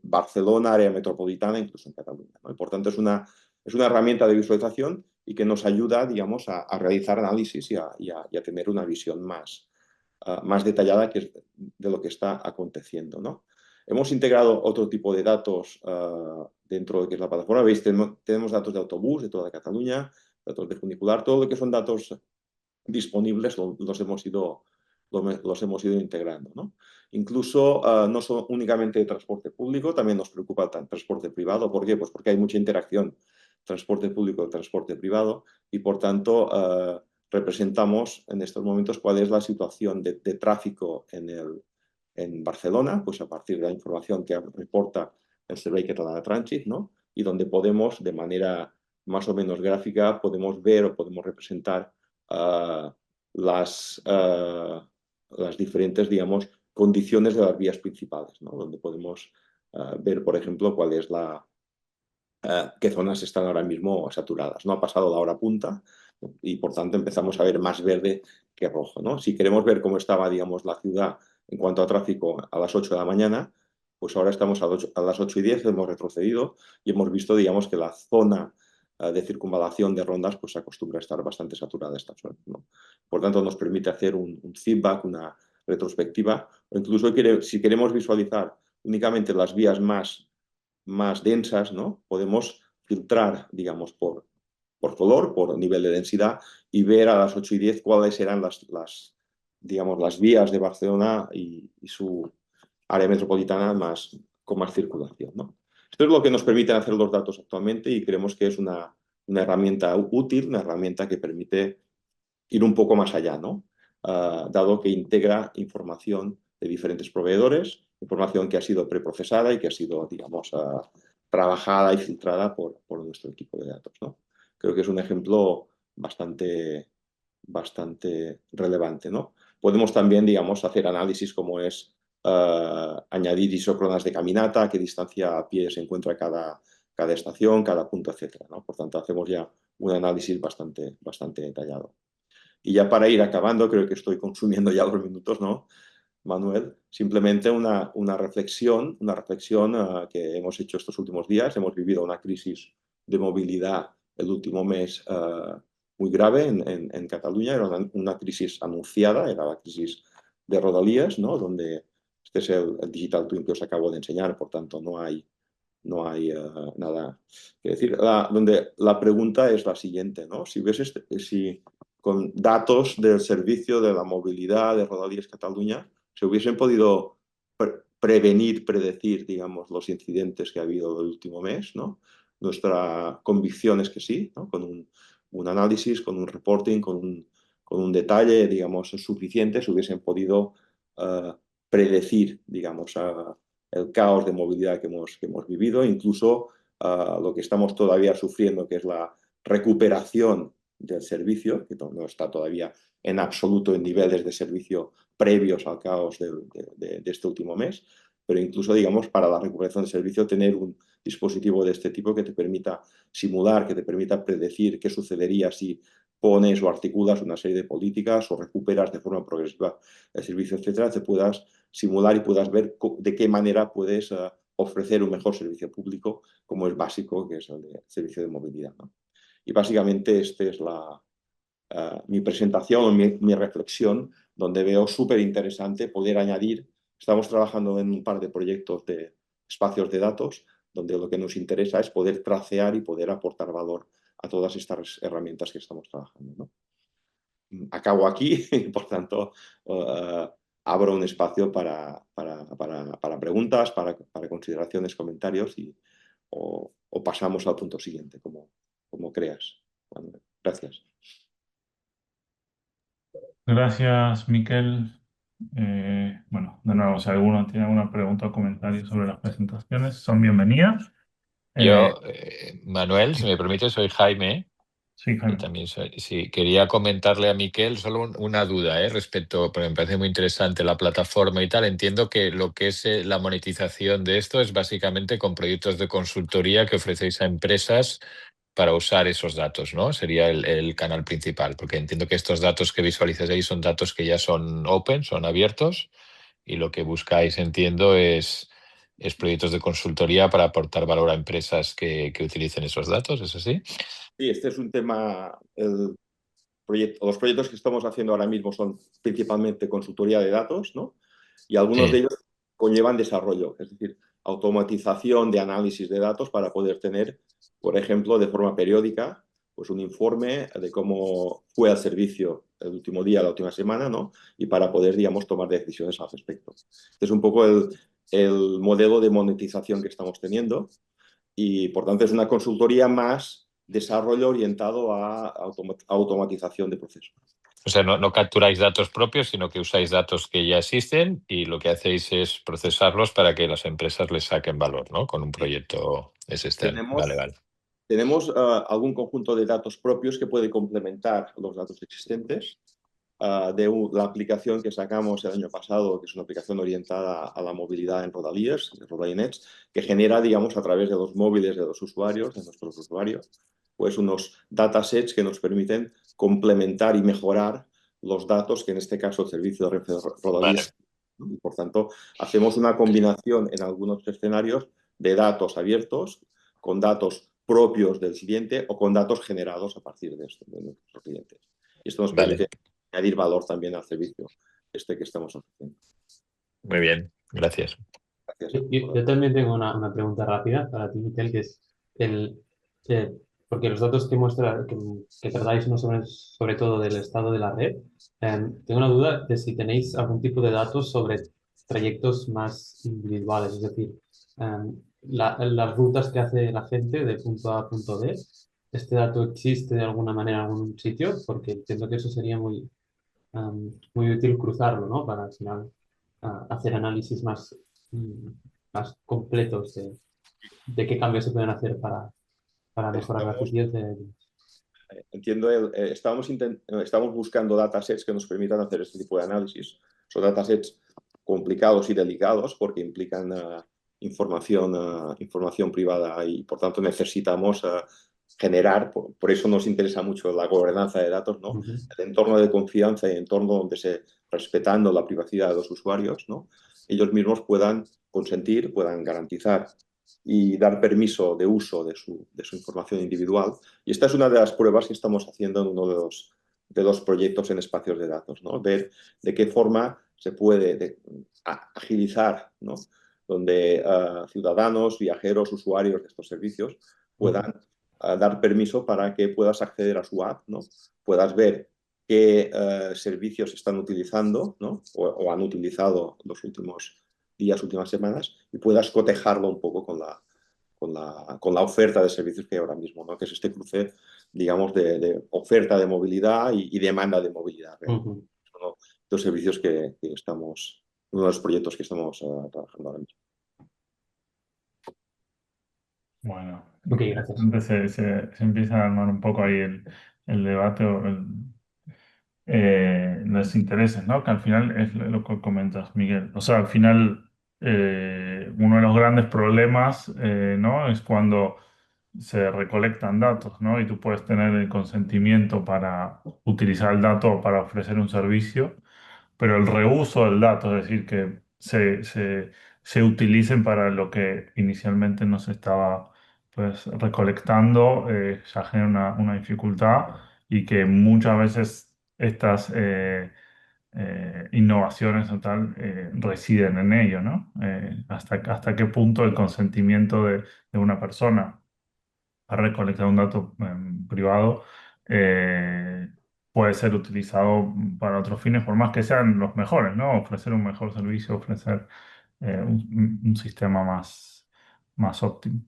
Barcelona, área metropolitana, incluso en Cataluña, ¿no? Y por tanto es una herramienta de visualización y que nos ayuda, digamos, a realizar análisis y a tener una visión más detallada de lo que está aconteciendo, ¿no? Hemos integrado otro tipo de datos dentro de lo que es la plataforma. Veis, tenemos datos de autobús de toda Cataluña, datos de funicular, todo lo que son datos disponibles los hemos ido integrando, ¿no? Incluso no son únicamente de transporte público, también nos preocupa el transporte privado. ¿Por qué? Pues porque hay mucha interacción transporte público y transporte privado y por tanto representamos en estos momentos cuál es la situación de tráfico en Barcelona, pues a partir de la información que reporta el Servei Català de Trànsit, ¿no? Y donde podemos, de manera más o menos gráfica, podemos ver o podemos representar uh, las diferentes, digamos, condiciones de las vías principales, ¿no? Donde podemos ver, por ejemplo, cuál es qué zonas están ahora mismo saturadas. No ha pasado la hora punta y, por tanto, empezamos a ver más verde que rojo, ¿no? Si queremos ver cómo estaba, digamos, la ciudad en cuanto a tráfico a las 8 de la mañana, pues ahora estamos a las 8:10, hemos retrocedido y hemos visto, digamos, que la zona de circunvalación de Rondas pues acostumbra a estar bastante saturada esta zona, ¿no? Por tanto, nos permite hacer un feedback, una retrospectiva, o incluso si queremos visualizar únicamente las vías más densas, ¿no? Podemos filtrar, digamos, por color, por nivel de densidad y ver a las 8:10 cuáles eran digamos, las vías de Barcelona y su área metropolitana con más circulación, ¿no? Esto es lo que nos permiten hacer los datos actualmente y creemos que es una herramienta útil, una herramienta que permite ir un poco más allá, ¿no? Dado que integra información de diferentes proveedores, información que ha sido preprocesada y que ha sido, digamos, trabajada y filtrada por nuestro equipo de datos, ¿no? Creo que es un ejemplo bastante relevante, ¿no? Podemos también, digamos, hacer análisis como es añadir isócronas de caminata, a qué distancia a pie se encuentra cada estación, cada punto, etcétera, ¿no? Por tanto, hacemos ya un análisis bastante detallado. Y ya para ir acabando, creo que estoy consumiendo ya los minutos, ¿no, Manuel? Simplemente una reflexión que hemos hecho estos últimos días. Hemos vivido una crisis de movilidad el último mes muy grave en Cataluña. Era una crisis anunciada, era la crisis de Rodalies, ¿no? Donde este es el Digital Twin que os acabo de enseñar, por tanto no hay nada que decir. Donde la pregunta es la siguiente, ¿no? Si con datos del servicio de la movilidad de Rodalies Cataluña se hubiesen podido prevenir, predecir, digamos, los incidentes que ha habido el último mes, ¿no? Nuestra convicción es que sí, ¿no? Con un análisis, con un reporting, con un detalle, digamos, suficiente, se hubiesen podido predecir, digamos, el caos de movilidad que hemos vivido, incluso lo que estamos todavía sufriendo, que es la recuperación del servicio, que no está todavía en absoluto en niveles de servicio previos al caos de este último mes, pero incluso, digamos, para la recuperación del servicio, tener un dispositivo de este tipo que te permita simular, que te permita predecir qué sucedería si pones o articulas una serie de políticas o recuperas de forma progresiva el servicio, etcétera, te puedas simular y puedas ver de qué manera puedes ofrecer un mejor servicio público, como es básico, que es el servicio de movilidad, ¿no? Y básicamente esta es mi presentación, mi reflexión, donde veo súper interesante poder añadir. Estamos trabajando en un par de proyectos de espacios de datos, donde lo que nos interesa es poder tracear y poder aportar valor a todas estas herramientas que estamos trabajando, ¿no? Acabo aquí y, por tanto, abro un espacio para preguntas, para consideraciones, comentarios o pasamos al punto siguiente, como creas. Bueno, gracias. Gracias, Miquel. Bueno, de nuevo, si alguno tiene alguna pregunta o comentario sobre las presentaciones, son bienvenidas. Yo, Manuel, si me permite, soy Jaime. Sí, Y Jaime. también sí, quería comentarle a Miquel solo una duda, respecto, porque me parece muy interesante la plataforma y tal. Entiendo que lo que es la monetización de esto es básicamente con proyectos de consultoría que ofrecéis a empresas para usar esos datos, ¿no? Sería el canal principal, porque entiendo que estos datos que visualizáis ahí son datos que ya son open, son abiertos, y lo que buscáis, entiendo, es proyectos de consultoría para aportar valor a empresas que utilicen esos datos, ¿es así? Sí, este es un tema. Los proyectos que estamos haciendo ahora mismo son principalmente consultoría de datos, ¿no? Y algunos de Sí. ellos conllevan desarrollo, es decir, automatización de análisis de datos para poder tener, por ejemplo, de forma periódica, pues un informe de cómo fue el servicio el último día, la última semana, ¿no? Y para poder, digamos, tomar decisiones al respecto. Este es un poco el modelo de monetización que estamos teniendo y, por tanto, es una consultoría más desarrollo orientado a automatización de procesos. O sea, no capturáis datos propios, sino que usáis datos que ya existen y lo que hacéis es procesarlos para que las empresas les saquen valor, ¿no? Con un proyecto existente. Vale, Tenemos vale. Tenemos algún conjunto de datos propios que puede complementar los datos existentes. La aplicación que sacamos el año pasado, que es una aplicación orientada a la movilidad en rodalías, de Rodalinex, que genera, digamos, a través de los móviles de los usuarios, de nuestros usuarios, pues unos datasets que nos permiten complementar y mejorar los datos que en este caso el servicio de Renfe Vale, Rodalías. ¿No? Y por tanto, hacemos una combinación en algunos escenarios de datos abiertos con datos propios del cliente o con datos generados a partir de esto, de nuestros clientes. Y esto nos vale. permite añadir valor también al servicio que estamos ofreciendo. Muy bien, gracias. Gracias. Yo también tengo una pregunta rápida para ti, Miquel, que es el, eh, porque los datos que muestra, que tratáis no sobre todo del estado de la red, tengo una duda de si tenéis algún tipo de datos sobre trayectos más individuales, es decir, las rutas que hace la gente de punto A a punto B. ¿Este dato existe de alguna manera en algún sitio? Porque entiendo que eso sería muy útil cruzarlo, ¿no? Para al final hacer análisis mm, más completos de qué cambios se pueden hacer para mejorar la Estamos, eficiencia. entiendo, estamos buscando datasets que nos permitan hacer este tipo de análisis. Son datasets complicados y delicados porque implican información privada y por tanto necesitamos generar, por eso nos interesa mucho la gobernanza de datos, ¿no? Ujú. El entorno de confianza y el entorno donde respetando la privacidad de los usuarios, ¿no? Ellos mismos puedan consentir, puedan garantizar y dar permiso de uso de su información individual. Y esta es una de las pruebas que estamos haciendo en uno de los proyectos en espacios de datos, ¿no? Ver de qué forma se puede agilizar, ¿no? Donde ciudadanos, viajeros, usuarios de estos servicios puedan dar permiso para que puedas acceder a su app, ¿no? Puedas ver qué servicios están utilizando, ¿no? O han utilizado los últimos días, últimas semanas, y puedas cotejarlo un poco con la oferta de servicios que hay ahora mismo, ¿no? Que es este cruce, digamos, de oferta de movilidad y demanda de movilidad. Ujú. Son los servicios que estamos, uno de los proyectos que estamos trabajando ahora mismo. Bueno, Ok, gracias. entonces se empieza a armar un poco ahí el debate o los intereses, ¿no? Que al final es lo que comentas, Miguel. O sea, al final uno de los grandes problemas, ¿no? Es cuando se recolectan datos, ¿no? Y tú puedes tener el consentimiento para utilizar el dato para ofrecer un servicio, pero el reuso del dato, es decir, que se utilicen para lo que inicialmente no se estaba pues, recolectando, ya genera una dificultad y que muchas veces estas innovaciones o tal residen en ello, ¿no? Hasta qué punto el consentimiento de una persona a recolectar un dato privado puede ser utilizado para otros fines, por más que sean los mejores, ¿no? Ofrecer un mejor servicio, ofrecer un sistema más óptimo.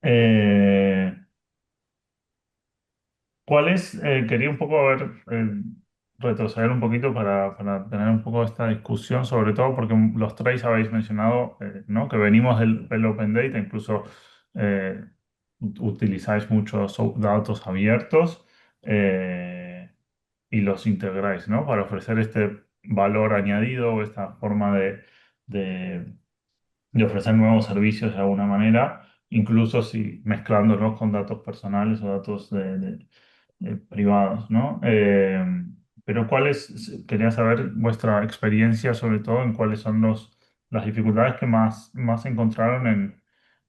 Eh, ¿Cuál es? Quería un poco ver, retroceder un poquito para tener un poco esta discusión, sobre todo porque los tres habéis mencionado, ¿no? Que venimos del Open Data, incluso eh, utilizáis muchos datos abiertos y los integráis, ¿no? Para ofrecer este valor añadido o esta forma de, de ofrecer nuevos servicios de alguna manera, incluso si mezclándolos con datos personales o datos privados, ¿no? Pero quería saber vuestra experiencia, sobre todo en cuáles son las dificultades que más encontraron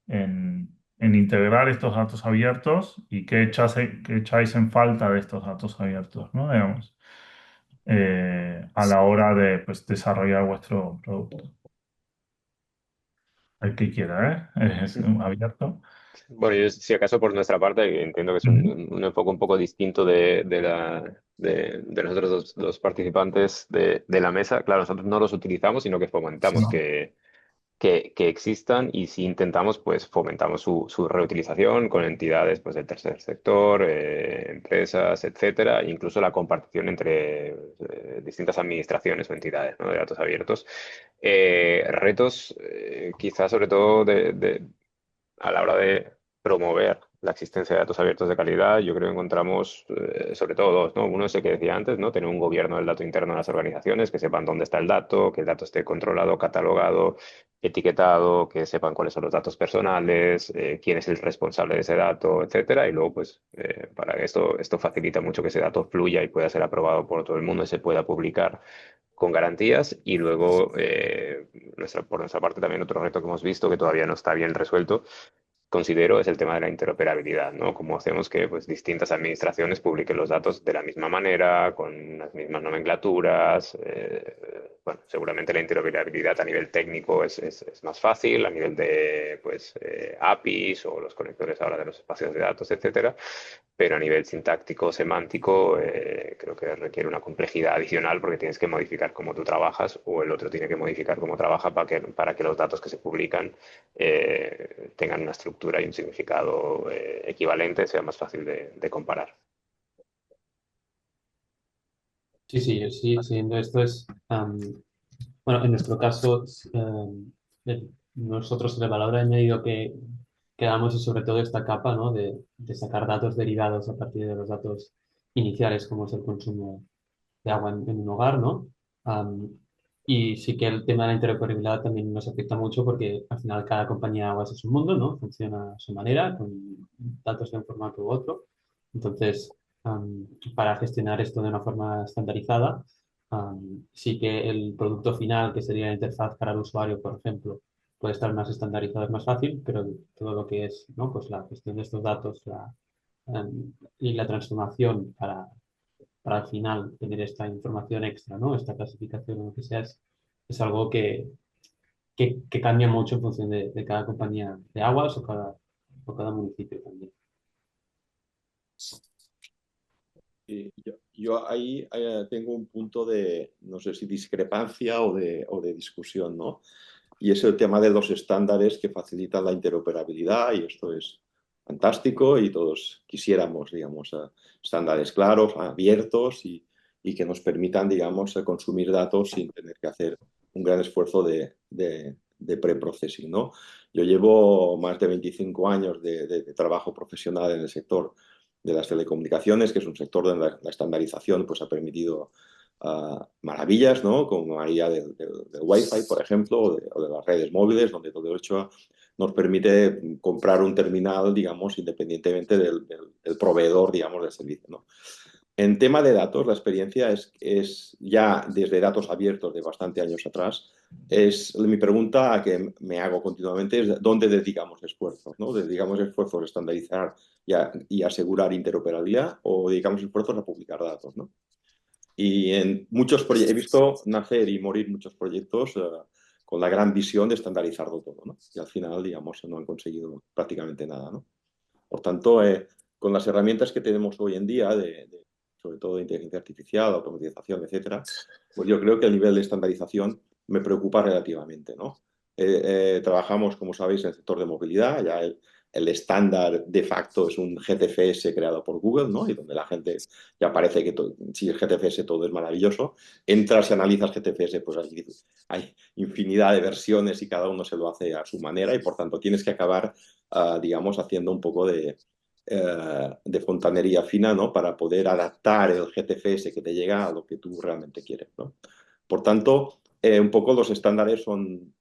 en integrar estos datos abiertos y qué echáis en falta de estos datos abiertos, ¿no? Digamos, a la hora de pues, desarrollar vuestro producto. el que quiera, ¿eh? Es abierto. Bueno, yo, si acaso por nuestra parte, entiendo que es Ujú. un enfoque un poco distinto de los otros dos participantes de la mesa. Claro, nosotros no los utilizamos, sino que fomentamos No. que existan y si intentamos, pues fomentamos su reutilización con entidades pues, del tercer sector, empresas, etcétera, e incluso la compartición entre distintas administraciones o entidades, ¿no? De datos abiertos. Retos, quizás sobre todo a la hora de promover la existencia de datos abiertos de calidad, yo creo que encontramos sobre todo dos, ¿no? Uno es el que decía antes, ¿no? Tener un gobierno del dato interno en las organizaciones, que sepan dónde está el dato, que el dato esté controlado, catalogado, etiquetado, que sepan cuáles son los datos personales, quién es el responsable de ese dato, etcétera. Y luego, pues, para que esto facilita mucho que ese dato fluya y pueda ser aprobado por todo el mundo y se pueda publicar con garantías. Y luego, por nuestra parte, también otro reto que hemos visto que todavía no está bien resuelto, considero, es el tema de la interoperabilidad, ¿no? Cómo hacemos que pues, distintas administraciones publiquen los datos de la misma manera, con las mismas nomenclaturas. Bueno, seguramente la interoperabilidad a nivel técnico es más fácil, a nivel de pues, APIs o los conectores ahora de los espacios de datos, etcétera, pero a nivel sintáctico, semántico, creo que requiere una complejidad adicional porque tienes que modificar cómo tú trabajas o el otro tiene que modificar cómo trabaja para que los datos que se publican tengan una estructura y un significado equivalente, sea más fácil de comparar. Sí, sí, sí, siguiendo esto es, bueno, en nuestro caso, nosotros el valor añadido que damos es sobre todo esta capa, ¿no? De sacar datos derivados a partir de los datos iniciales, como es el consumo de agua en un hogar, ¿no? Am, y sí que el tema de la interoperabilidad también nos afecta mucho porque al final cada compañía de aguas es un mundo, ¿no? Funciona a su manera, con datos de un formato u otro. Entonces, para gestionar esto de una forma estandarizada, sí que el producto final, que sería la interfaz para el usuario, por ejemplo, puede estar más estandarizado, es más fácil, pero todo lo que es, ¿no? Pues la gestión de estos datos y la transformación para al final tener esta información extra, ¿no? Esta clasificación o lo que sea, es algo que cambia mucho en función de cada compañía de aguas o cada municipio también. Y yo ahí tengo un punto de, no sé si discrepancia o de discusión, ¿no? Y es el tema de los estándares que facilitan la interoperabilidad y esto es fantástico y todos quisiéramos, digamos, estándares claros, abiertos y que nos permitan, digamos, consumir datos sin tener que hacer un gran esfuerzo de pre-processing, ¿no? Yo llevo más de 25 años de trabajo profesional en el sector de las telecomunicaciones, que es un sector donde la estandarización pues, ha permitido maravillas, ¿no? Como María del Wi-Fi, por ejemplo, o de las redes móviles, donde todo hecho nos permite comprar un terminal, digamos, independientemente del proveedor, digamos, del servicio, ¿no? En tema de datos, la experiencia es ya desde datos abiertos de bastante años atrás. Es mi pregunta que me hago continuamente es ¿dónde dedicamos esfuerzos? ¿No? ¿Dedicamos esfuerzos a estandarizar y asegurar interoperabilidad o dedicamos esfuerzos a publicar datos? ¿No? Y en muchos he visto nacer y morir muchos proyectos con la gran visión de estandarizarlo todo, ¿no? Y al final, digamos, no han conseguido prácticamente nada, ¿no? Por tanto, con las herramientas que tenemos hoy en día, sobre todo de inteligencia artificial, automatización, etcétera, pues yo creo que el nivel de estandarización me preocupa relativamente, ¿no? Trabajamos, como sabéis, en el sector de movilidad, ya el estándar de facto es un GTFS creado por Google, ¿no? Y donde la gente ya parece que si el GTFS todo es maravilloso. Entras y analizas GTFS, pues hay infinidad de versiones y cada uno se lo hace a su manera y por tanto tienes que acabar, digamos, haciendo un poco de fontanería fina, ¿no? Para poder adaptar el GTFS que te llega a lo que tú realmente quieres, ¿no? Por tanto, un poco los estándares son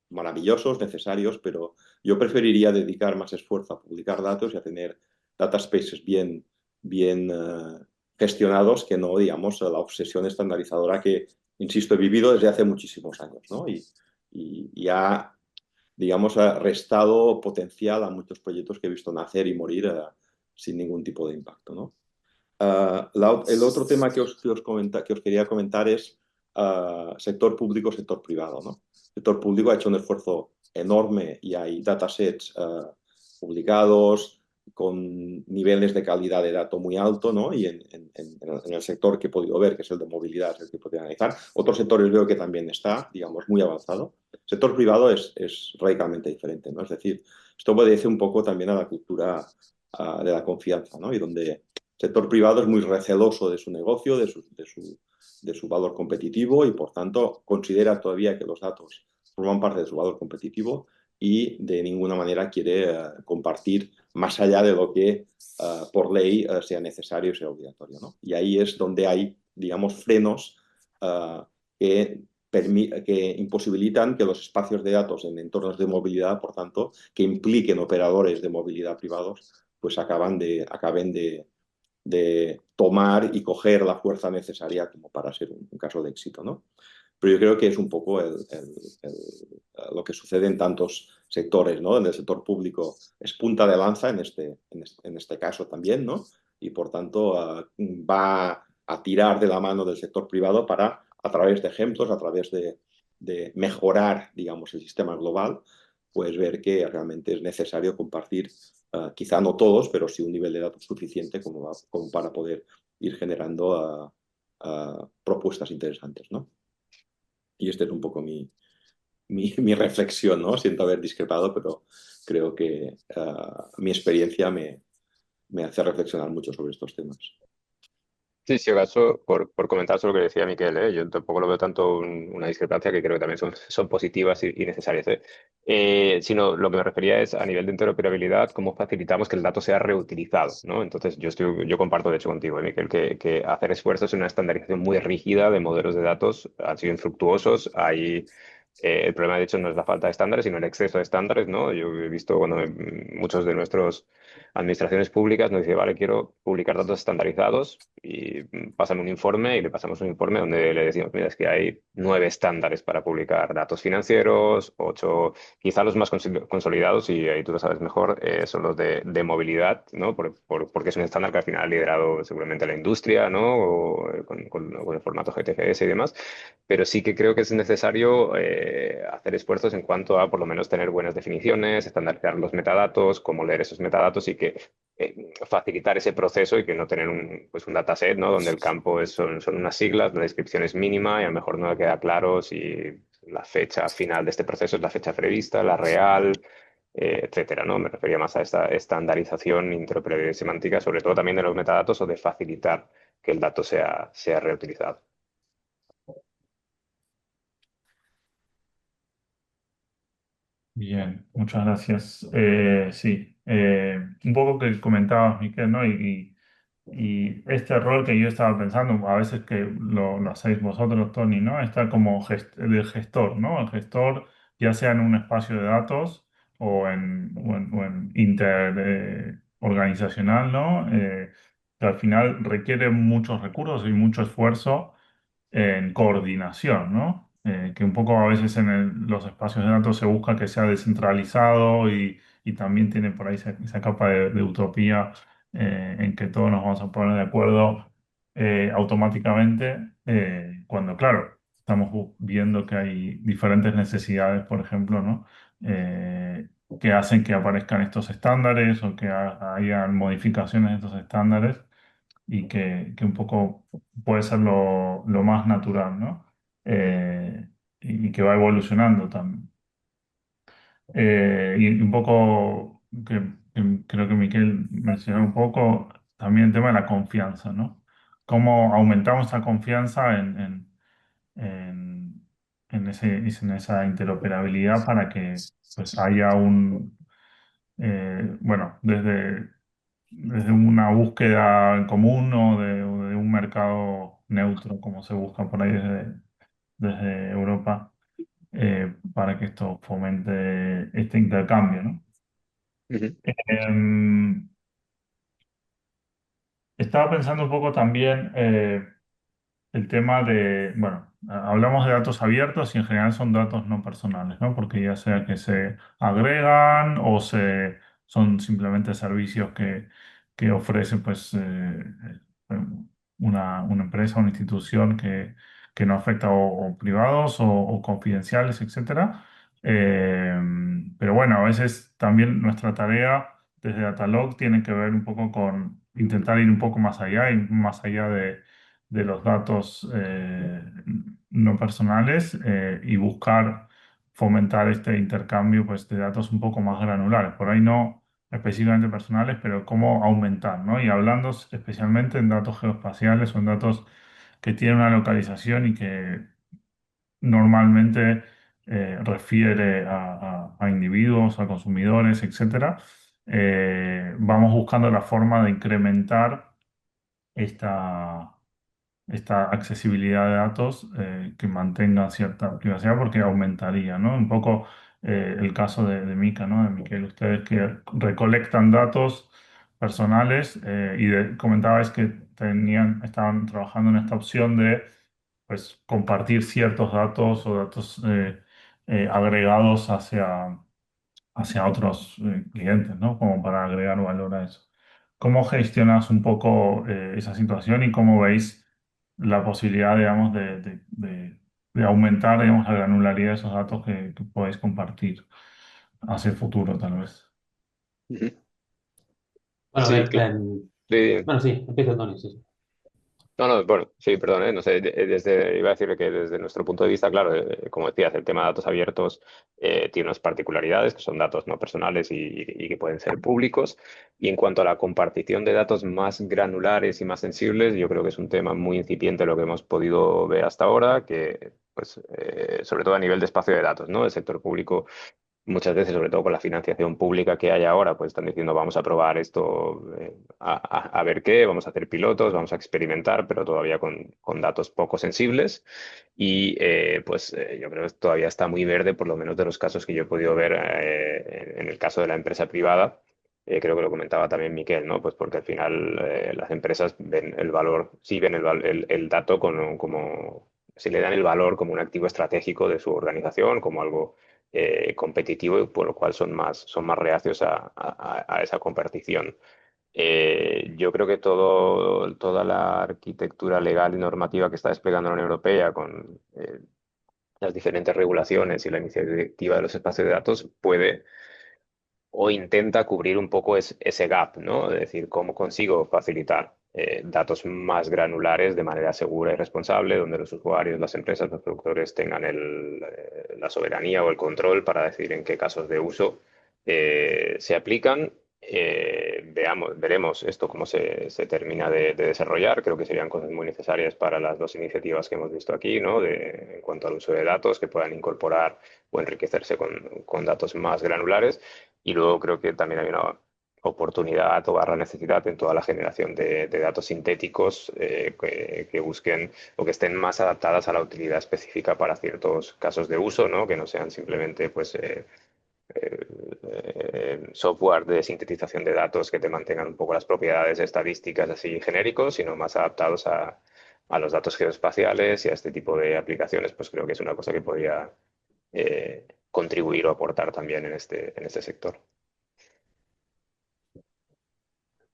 maravillosos, necesarios, pero yo preferiría dedicar más esfuerzo a publicar datos y a tener dataspaces bien gestionados que no, digamos, la obsesión estandarizadora que, insisto, he vivido desde hace muchísimos años, ¿no? Y ha, digamos, ha restado potencial a muchos proyectos que he visto nacer y morir sin ningún tipo de impacto, ¿no? El otro tema que os quería comentar es sector público, sector privado, ¿no? El sector público ha hecho un esfuerzo enorme y hay datasets publicados con niveles de calidad de datos muy alto, ¿no? Y en el sector que he podido ver, que es el de movilidad, es el que podría analizar. Otros sectores veo que también está, digamos, muy avanzado. El sector privado es radicalmente diferente, ¿no? Es decir, esto obedece un poco también a la cultura de la confianza, ¿no? Y donde el sector privado es muy receloso de su negocio, de su valor competitivo y, por tanto, considera todavía que los datos forman parte de su valor competitivo y de ninguna manera quiere compartir más allá de lo que por ley sea necesario y sea obligatorio, ¿no? Y ahí es donde hay, digamos, frenos que, que imposibilitan que los espacios de datos en entornos de movilidad, por tanto, que impliquen operadores de movilidad privados, pues acaben de tomar y coger la fuerza necesaria como para ser un caso de éxito, ¿no? Pero yo creo que es un poco lo que sucede en tantos sectores, ¿no? En el sector público es punta de lanza en este caso también, ¿no? Y por tanto va a tirar de la mano del sector privado para, a través de ejemplos, a través de mejorar, digamos, el sistema global, pues ver que realmente es necesario compartir, quizá no todos, pero sí un nivel de datos suficiente como para poder ir generando propuestas interesantes, ¿no? Y esta es un poco mi reflexión, ¿no? Siento haber discrepado, pero creo que mi experiencia me hace reflexionar mucho sobre estos temas. Sí, sí, acaso, por comentar sobre lo que decía Miquel, ¿eh? Yo tampoco lo veo tanto una discrepancia que creo que también son positivas y necesarias, ¿eh? Sino lo que me refería es a nivel de interoperabilidad, cómo facilitamos que el dato sea reutilizado, ¿no? Entonces, yo comparto de hecho contigo, Miquel, que hacer esfuerzos en una estandarización muy rígida de modelos de datos han sido infructuosos. El problema, de hecho, no es la falta de estándares, sino el exceso de estándares, ¿no? Yo he visto cuando muchos de nuestros administraciones públicas nos dice, vale, quiero publicar datos estandarizados y pasan un informe y le pasamos un informe donde le decimos, mira, es que hay 9 estándares para publicar datos financieros, 8, quizá los más consolidados, y ahí tú lo sabes mejor, son los de movilidad, ¿no? Porque es un estándar que al final ha liderado seguramente la industria, ¿no? O, con el formato GTFS y demás, pero sí que creo que es necesario hacer esfuerzos en cuanto a por lo menos tener buenas definiciones, estandarizar los metadatos, cómo leer esos metadatos y que facilitar ese proceso y que no tener un dataset, ¿no? Donde el campo son unas siglas, la descripción es mínima y a lo mejor no queda claro si la fecha final de este proceso es la fecha prevista, la real, etcétera, ¿no? Me refería más a esta estandarización, interoperabilidad semántica, sobre todo también de los metadatos o de facilitar que el dato sea reutilizado. Bien, muchas gracias. Sí, un poco que comentabas, Miquel, ¿no? Y este rol que yo estaba pensando, a veces que lo hacéis vosotros, Tony, ¿no? Está como el gestor, ¿no? El gestor, ya sea en un espacio de datos o en organizacional, ¿no? Que al final requiere muchos recursos y mucho esfuerzo en coordinación, ¿no? Que un poco a veces en los espacios de datos se busca que sea descentralizado y también tiene por ahí esa capa de utopía en que todos nos vamos a poner de acuerdo automáticamente, cuando claro, estamos viendo que hay diferentes necesidades, por ejemplo, ¿no? Que hacen que aparezcan estos estándares o que hayan modificaciones de estos estándares y que un poco puede ser lo más natural, ¿no? Y que va evolucionando también. Y un poco, que creo que Miquel mencionó un poco, también el tema de la confianza, ¿no? Cómo aumentamos esa confianza en, en esa interoperabilidad para que pues haya bueno, desde una búsqueda en común o de un mercado neutro, como se busca por ahí desde Europa, para que esto fomente este intercambio, ¿no? Ujú. Em, Estaba pensando un poco también el tema de, bueno, hablamos de datos abiertos y en general son datos no personales, ¿no? Porque ya sea que se agregan o son simplemente servicios que ofrece pues una empresa o una institución que no afecta o privados o confidenciales, etcétera. Eh, pero bueno, a veces también nuestra tarea desde Datalog tiene que ver un poco con intentar ir un poco más allá y más allá de los datos no personales y buscar fomentar este intercambio pues, de datos un poco más granulares. Por ahí no específicamente personales, pero cómo aumentar, ¿no? Y hablando especialmente en datos geoespaciales o en datos que tienen una localización y que normalmente refiere a individuos, a consumidores, etcétera. Vamos buscando la forma de incrementar esta, esta accesibilidad de datos que mantenga cierta privacidad porque aumentaría, ¿no? Un poco el caso de Mica, ¿no? De Miquel, ustedes que recolectan datos personales comentabais que estaban trabajando en esta opción de pues, compartir ciertos datos o datos agregados hacia otros clientes, ¿no? Como para agregar valor a eso. ¿Cómo gestionas un poco esa situación y cómo veis la posibilidad, digamos, de aumentar, digamos, la granularidad de esos datos que podéis compartir hacia el futuro, tal vez? Ujú. Bueno, a Sí, ver, sí. bueno, sí, empieza Tony, sí. Sí. No, no, bueno, sí, perdón, no sé, iba a decir que desde nuestro punto de vista, claro, como decías, el tema de datos abiertos tiene unas particularidades que son datos no personales y que pueden ser públicos. Y en cuanto a la compartición de datos más granulares y más sensibles, yo creo que es un tema muy incipiente lo que hemos podido ver hasta ahora, que, pues, sobre todo a nivel de espacio de datos, ¿no? El sector público muchas veces, sobre todo con la financiación pública que hay ahora, pues están diciendo vamos a probar esto, a ver qué, vamos a hacer pilotos, vamos a experimentar, pero todavía con datos poco sensibles. Y yo creo que todavía está muy verde, por lo menos de los casos que yo he podido ver en el caso de la empresa privada. Creo que lo comentaba también Miquel, ¿no? Pues porque al final las empresas ven el valor, sí ven el dato como, si le dan el valor como un activo estratégico de su organización, como algo competitivo y por lo cual son más reacios a esa compartición. Yo creo que toda la arquitectura legal y normativa que está desplegando la Unión Europea con las diferentes regulaciones y la iniciativa de los espacios de datos puede o intenta cubrir un poco ese gap, ¿no? Es decir, cómo consigo facilitar datos más granulares de manera segura y responsable, donde los usuarios, las empresas, los productores tengan la soberanía o el control para decidir en qué casos de uso se aplican. Veremos esto cómo se termina de desarrollar. Creo que serían cosas muy necesarias para las dos iniciativas que hemos visto aquí, ¿no? En cuanto al uso de datos que puedan incorporar o enriquecerse con datos más granulares. Y luego creo que también hay una oportunidad o barra necesidad en toda la generación de datos sintéticos que busquen o que estén más adaptadas a la utilidad específica para ciertos casos de uso, ¿no? Que no sean simplemente pues, software de sintetización de datos que te mantengan un poco las propiedades estadísticas así genéricos, sino más adaptados a los datos geoespaciales y a este tipo de aplicaciones, pues creo que es una cosa que podría contribuir o aportar también en este sector.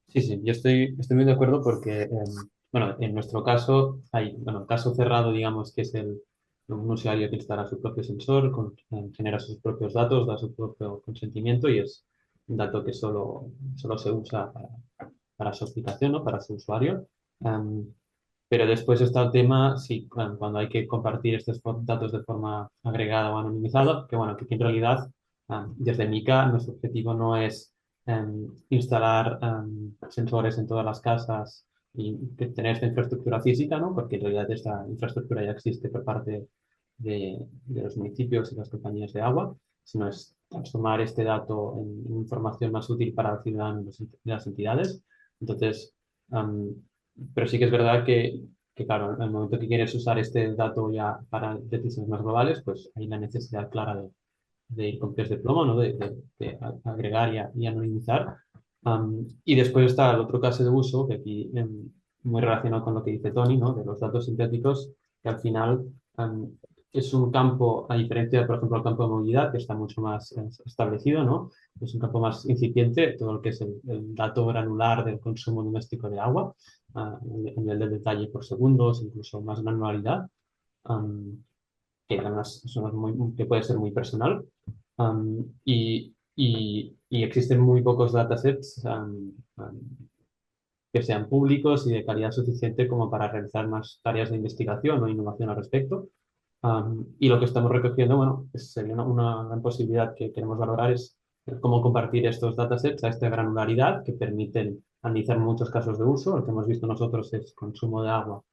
Sí, sí, yo estoy muy de acuerdo porque, bueno, en nuestro caso hay, bueno, caso cerrado, digamos, que es un usuario que instala su propio sensor, genera sus propios datos, da su propio consentimiento y es un dato que solo se usa para su aplicación, ¿no? Para su usuario. Pero después está el tema, sí, cuando hay que compartir estos datos de forma agregada o anonimizada, que bueno, que aquí en realidad, desde Mica, nuestro objetivo no es instalar sensores en todas las casas y que tener esta infraestructura física, ¿no? Porque en realidad esta infraestructura ya existe por parte de los municipios y las compañías de agua, sino es transformar este dato en información más útil para el ciudadano y las entidades. Entonces, pero sí que es verdad que, claro, en el momento que quieres usar este dato ya para decisiones más globales, pues hay la necesidad clara de ir con pies de plomo, ¿no? De agregar y anonimizar. Y después está el otro caso de uso, que aquí muy relacionado con lo que dice Tony, ¿no? De los datos sintéticos, que al final es un campo, a diferencia, por ejemplo, el campo de movilidad, que está mucho más establecido, ¿no? Es un campo más incipiente, todo lo que es el dato granular del consumo doméstico de agua, a nivel de detalle por segundos, incluso más granularidad. que además que puede ser muy personal. Y existen muy pocos datasets que sean públicos y de calidad suficiente como para realizar más tareas de investigación o innovación al respecto. Y lo que estamos recogiendo, bueno, sería una gran posibilidad que queremos valorar es cómo compartir estos datasets a esta granularidad que permiten analizar muchos casos de uso. Lo que hemos visto nosotros es consumo de agua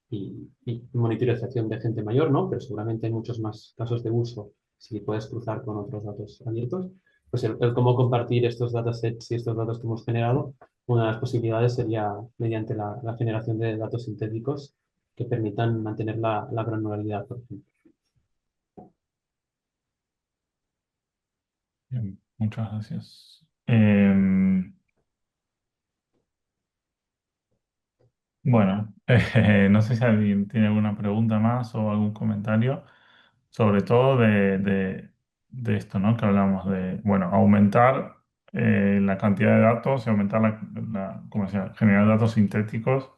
y monitorización de gente mayor, ¿no? Pero seguramente hay muchos más casos de uso si puedes cruzar con otros datos abiertos. Pues el cómo compartir estos datasets y estos datos que hemos generado, una de las posibilidades sería mediante la generación de datos sintéticos que permitan mantener la granularidad, por ejemplo. Bien, muchas gracias. Bueno, no sé si alguien tiene alguna pregunta más o algún comentario, sobre todo de esto, ¿no? Que hablamos de, bueno, aumentar la cantidad de datos y aumentar ¿cómo decía? Generar datos sintéticos,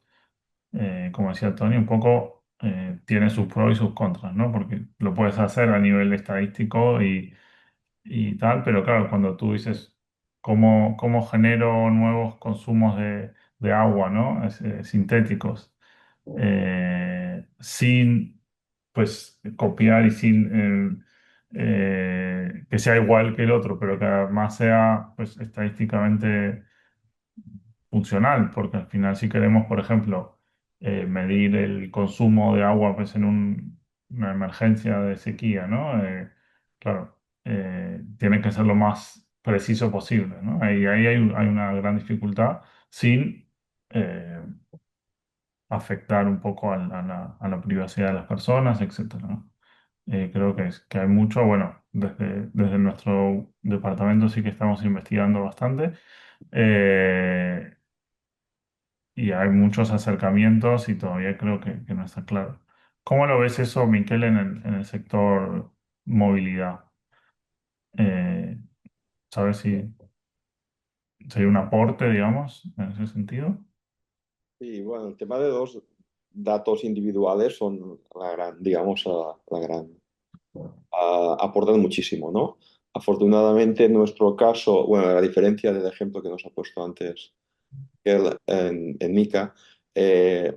como decía Tony, un poco tiene sus pros y sus contras, ¿no? Porque lo puedes hacer a nivel estadístico y tal, pero claro, cuando tú dices cómo genero nuevos consumos de agua, ¿no? Sintéticos, sin pues copiar y sin que sea igual que el otro, pero que además sea pues estadísticamente funcional, porque al final si queremos, por ejemplo, medir el consumo de agua pues, en una emergencia de sequía, ¿no? Claro, tiene que ser lo más preciso posible, ¿no? Ahí hay una gran dificultad sin afectar un poco a la privacidad de las personas, etcétera, ¿no? Creo que hay mucho, bueno, desde nuestro departamento sí que estamos investigando bastante. Eh, y hay muchos acercamientos y todavía creo que no está claro. ¿Cómo lo ves eso, Miquel, en el sector movilidad? Eh, ¿Sabes si hay un aporte, digamos, en ese sentido? Y bueno, el tema de los datos individuales son la gran, digamos, la gran, aportan muchísimo, ¿no? Afortunadamente, en nuestro caso, bueno, a diferencia del ejemplo que nos ha puesto antes él en Mica,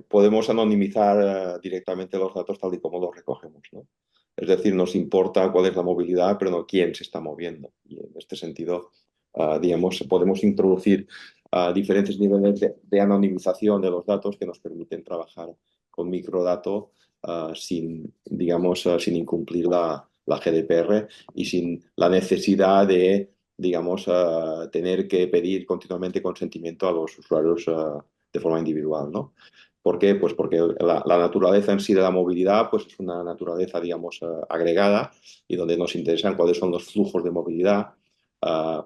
podemos anonimizar directamente los datos tal y como los recogemos, ¿no? Es decir, nos importa cuál es la movilidad, pero no quién se está moviendo. Y en este sentido, digamos, podemos introducir diferentes niveles de anonimización de los datos que nos permiten trabajar con microdatos sin, digamos, sin incumplir la GDPR y sin la necesidad de, digamos, tener que pedir continuamente consentimiento a los usuarios de forma individual, ¿no? ¿Por qué? Pues porque la naturaleza en sí de la movilidad pues es una naturaleza, digamos, agregada y donde nos interesan cuáles son los flujos de movilidad,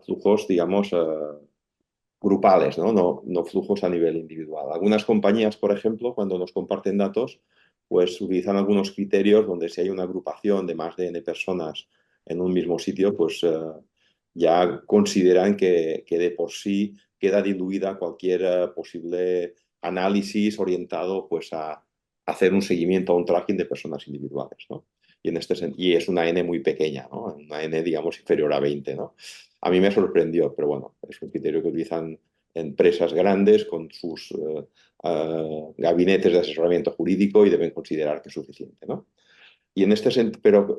flujos, digamos, grupales, ¿no? No flujos a nivel individual. Algunas compañías, por ejemplo, cuando nos comparten datos, pues utilizan algunos criterios donde si hay una agrupación de más de N personas en un mismo sitio, pues ya consideran que de por sí queda diluida cualquier posible análisis orientado pues a hacer un seguimiento, a un tracking de personas individuales, ¿no? Y es una N muy pequeña, ¿no? Una N, digamos, inferior a 20, ¿no? A mí me sorprendió, pero bueno, es un criterio que utilizan empresas grandes con sus gabinetes de asesoramiento jurídico y deben considerar que es suficiente, ¿no? Y en este sentido, pero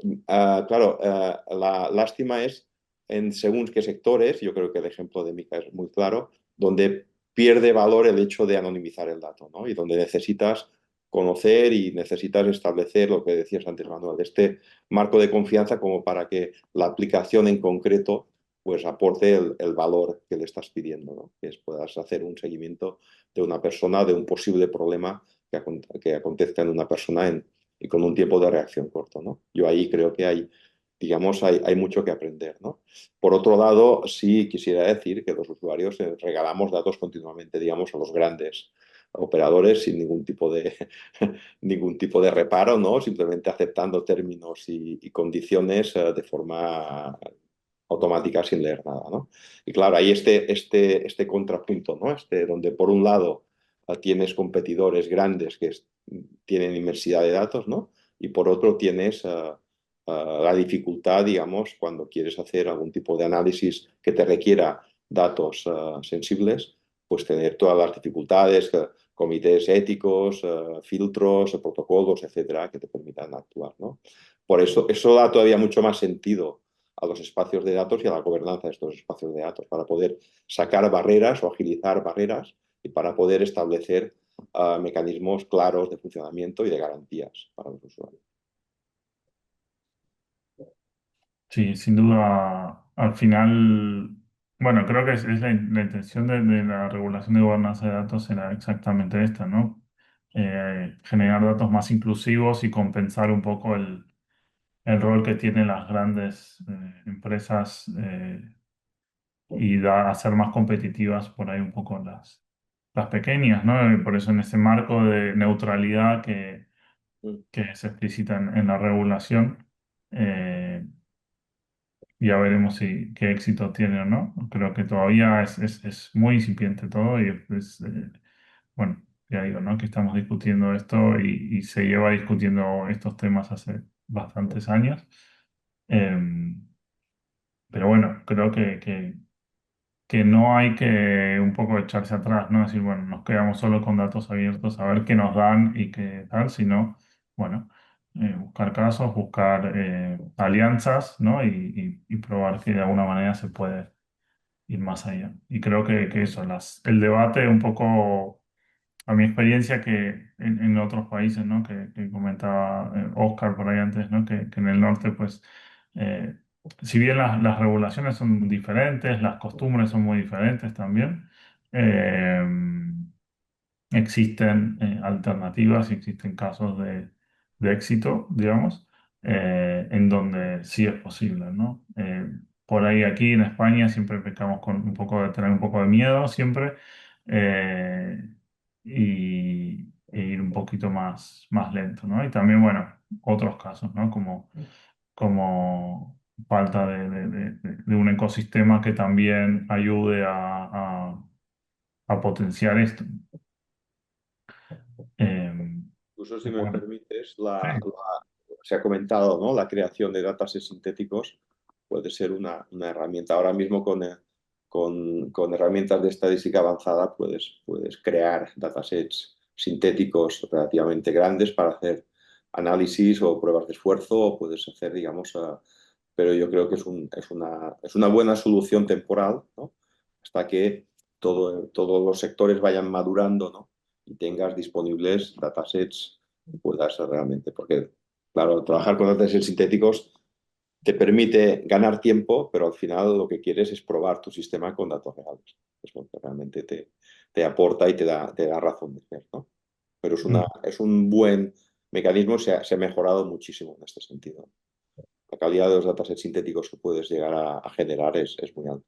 claro, la lástima es en según qué sectores, yo creo que el ejemplo de Mica es muy claro, donde pierde valor el hecho de anonimizar el dato, ¿no? Y donde necesitas conocer y necesitas establecer lo que decías antes, Manuel, este marco de confianza como para que la aplicación en concreto pues aporte el valor que le estás pidiendo, ¿no? Que puedas hacer un seguimiento de una persona, de un posible problema que acontezca en una persona y con un tiempo de reacción corto, ¿no? Yo ahí creo que digamos, hay mucho que aprender, ¿no? Por otro lado, sí quisiera decir que los usuarios regalamos datos continuamente, digamos, a los grandes operadores sin ningún tipo de, ningún tipo de reparo, ¿no? Simplemente aceptando términos y condiciones de forma automática sin leer nada, ¿no? Y claro, hay este contrapunto, ¿no? Donde por un lado tienes competidores grandes que tienen inmensidad de datos, ¿no? Y por otro tienes la dificultad, digamos, cuando quieres hacer algún tipo de análisis que te requiera datos sensibles, pues tener todas las dificultades, comités éticos, filtros, protocolos, etcétera, que te permitan actuar, ¿no? Por eso da todavía mucho más sentido a los espacios de datos y a la gobernanza de estos espacios de datos, para poder sacar barreras o agilizar barreras y para poder establecer mecanismos claros de funcionamiento y de garantías para los usuarios. Sí, sin duda, al final, bueno, creo que es la intención de la regulación de gobernanza de datos era exactamente esta, ¿no? Generar datos más inclusivos y compensar un poco el rol que tienen las grandes empresas y hacer más competitivas por ahí un poco las pequeñas, ¿no? Y por eso en ese marco de neutralidad Mm. que se explicita en la regulación. Ya veremos qué éxito tiene o no. Creo que todavía es muy incipiente todo y bueno, ya digo, ¿no? Que estamos discutiendo esto y se lleva discutiendo estos temas hace bastantes años. Em, pero bueno, creo que no hay que un poco echarse atrás, ¿no? Decir, bueno, nos quedamos solo con datos abiertos a ver qué nos dan y qué tal, sino, bueno, buscar casos, buscar alianzas, ¿no? Y probar que de alguna manera se puede ir más allá. Y creo que eso, el debate un poco, a mi experiencia que en otros países, ¿no? Que comentaba Oscar por ahí antes, ¿no? Que en el norte, pues, eh, si bien las regulaciones son diferentes, las costumbres son muy diferentes también, eh, existen alternativas y existen casos de éxito, digamos, en donde sí es posible, ¿no? Por ahí aquí en España siempre pecamos con un poco de tener un poco de miedo siempre eh, e ir un poquito más lento, ¿no? Y también, bueno, otros casos, ¿no? Como falta de un ecosistema que también ayude a potenciar esto. Incluso, si Pero me bueno, permites, sí, se ha comentado, ¿no? La creación de datasets sintéticos puede ser una herramienta. Ahora mismo con herramientas de estadística avanzada puedes crear datasets sintéticos relativamente grandes para hacer análisis o pruebas de esfuerzo, o puedes hacer, digamos, pero yo creo que es una buena solución temporal, ¿no? Hasta que todos los sectores vayan madurando, ¿no? Y tengas disponibles datasets que puedas realmente, porque, claro, trabajar con datasets sintéticos te permite ganar tiempo, pero al final lo que quieres es probar tu sistema con datos reales. Es lo que realmente te aporta y te da razón de ser, ¿no? Pero mm, es un buen mecanismo, se ha mejorado muchísimo en este sentido. La calidad de los datasets sintéticos que puedes llegar a generar es muy alta.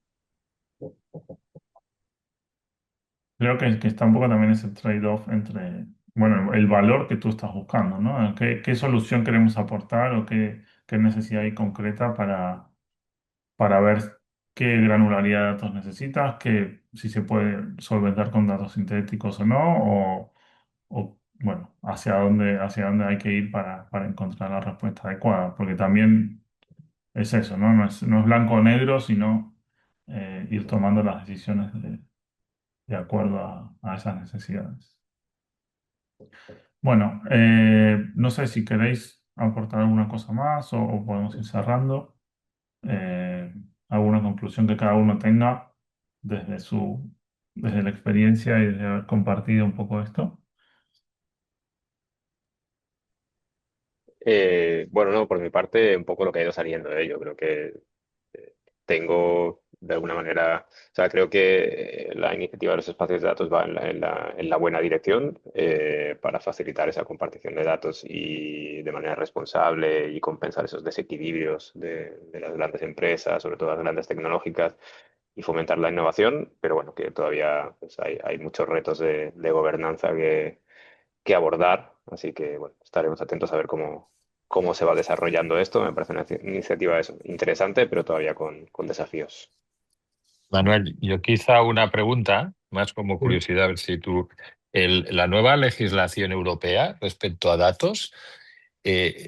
creo que está un poco también ese trade-off entre, bueno, el valor que tú estás buscando, ¿no? ¿Qué solución queremos aportar o qué necesidad hay concreta para ver qué granularidad de datos necesitas, si se puede solventar con datos sintéticos o no, bueno, hacia dónde hay que ir para encontrar la respuesta adecuada, porque también es eso, ¿no? No es blanco o negro, sino ir tomando las decisiones de acuerdo a esas necesidades. Bueno, no sé si queréis aportar alguna cosa más o podemos ir cerrando. Eh, alguna conclusión que cada uno tenga desde la experiencia y de haber compartido un poco esto. Bueno, no, por mi parte, un poco lo que ha ido saliendo, ¿eh? Yo creo que tengo, de alguna manera, o sea, creo que la iniciativa de los espacios de datos va en la buena dirección para facilitar esa compartición de datos y de manera responsable y compensar esos desequilibrios de las grandes empresas, sobre todo las grandes tecnológicas, y fomentar la innovación, pero bueno, que todavía pues, hay muchos retos de gobernanza que abordar, así que bueno, estaremos atentos a ver cómo se va desarrollando esto. Me parece una iniciativa eso, interesante, pero todavía con desafíos. Manuel, yo quizá una pregunta, más como Sí. curiosidad, a ver si tú, la nueva legislación europea respecto a datos,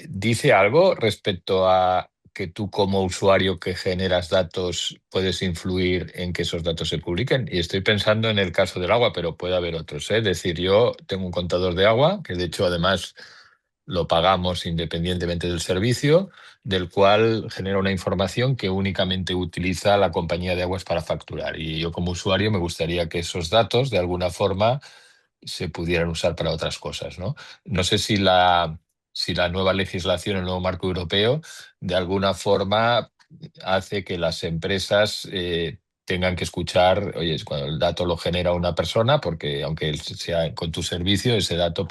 ¿Dice algo respecto a que tú como usuario que generas datos puedes influir en que esos datos se publiquen? Y estoy pensando en el caso del agua, pero puede haber otros, ¿eh? Es decir, yo tengo un contador de agua, que de hecho además lo pagamos independientemente del servicio, del cual genera una información que únicamente utiliza la compañía de aguas para facturar. Y yo como usuario me gustaría que esos datos de alguna forma se pudieran usar para otras cosas, ¿no? No sé si la nueva legislación, el nuevo marco europeo, de alguna forma hace que las empresas tengan que escuchar, oye, cuando el dato lo genera una persona, porque aunque sea con tu servicio, ese dato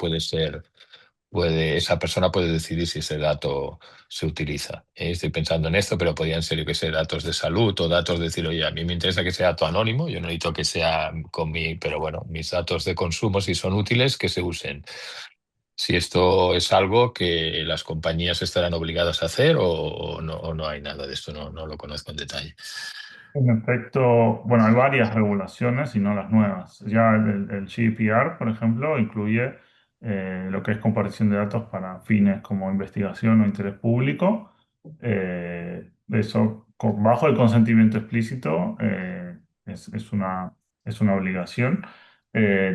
esa persona puede decidir si ese dato se utiliza. Estoy pensando en esto, pero podrían ser, yo que sé, datos de salud o datos de decir, oye, a mí me interesa que sea dato anónimo, yo no necesito que sea pero bueno, mis datos de consumo, si son útiles, que se usen. Si esto es algo que las compañías estarán obligadas a hacer o no hay nada de esto, no lo conozco en detalle. En efecto, bueno, hay varias regulaciones y no las nuevas. Ya el GDPR, por ejemplo, incluye lo que es compartición de datos para fines como investigación o interés público. Eso, bajo el consentimiento explícito, es una obligación.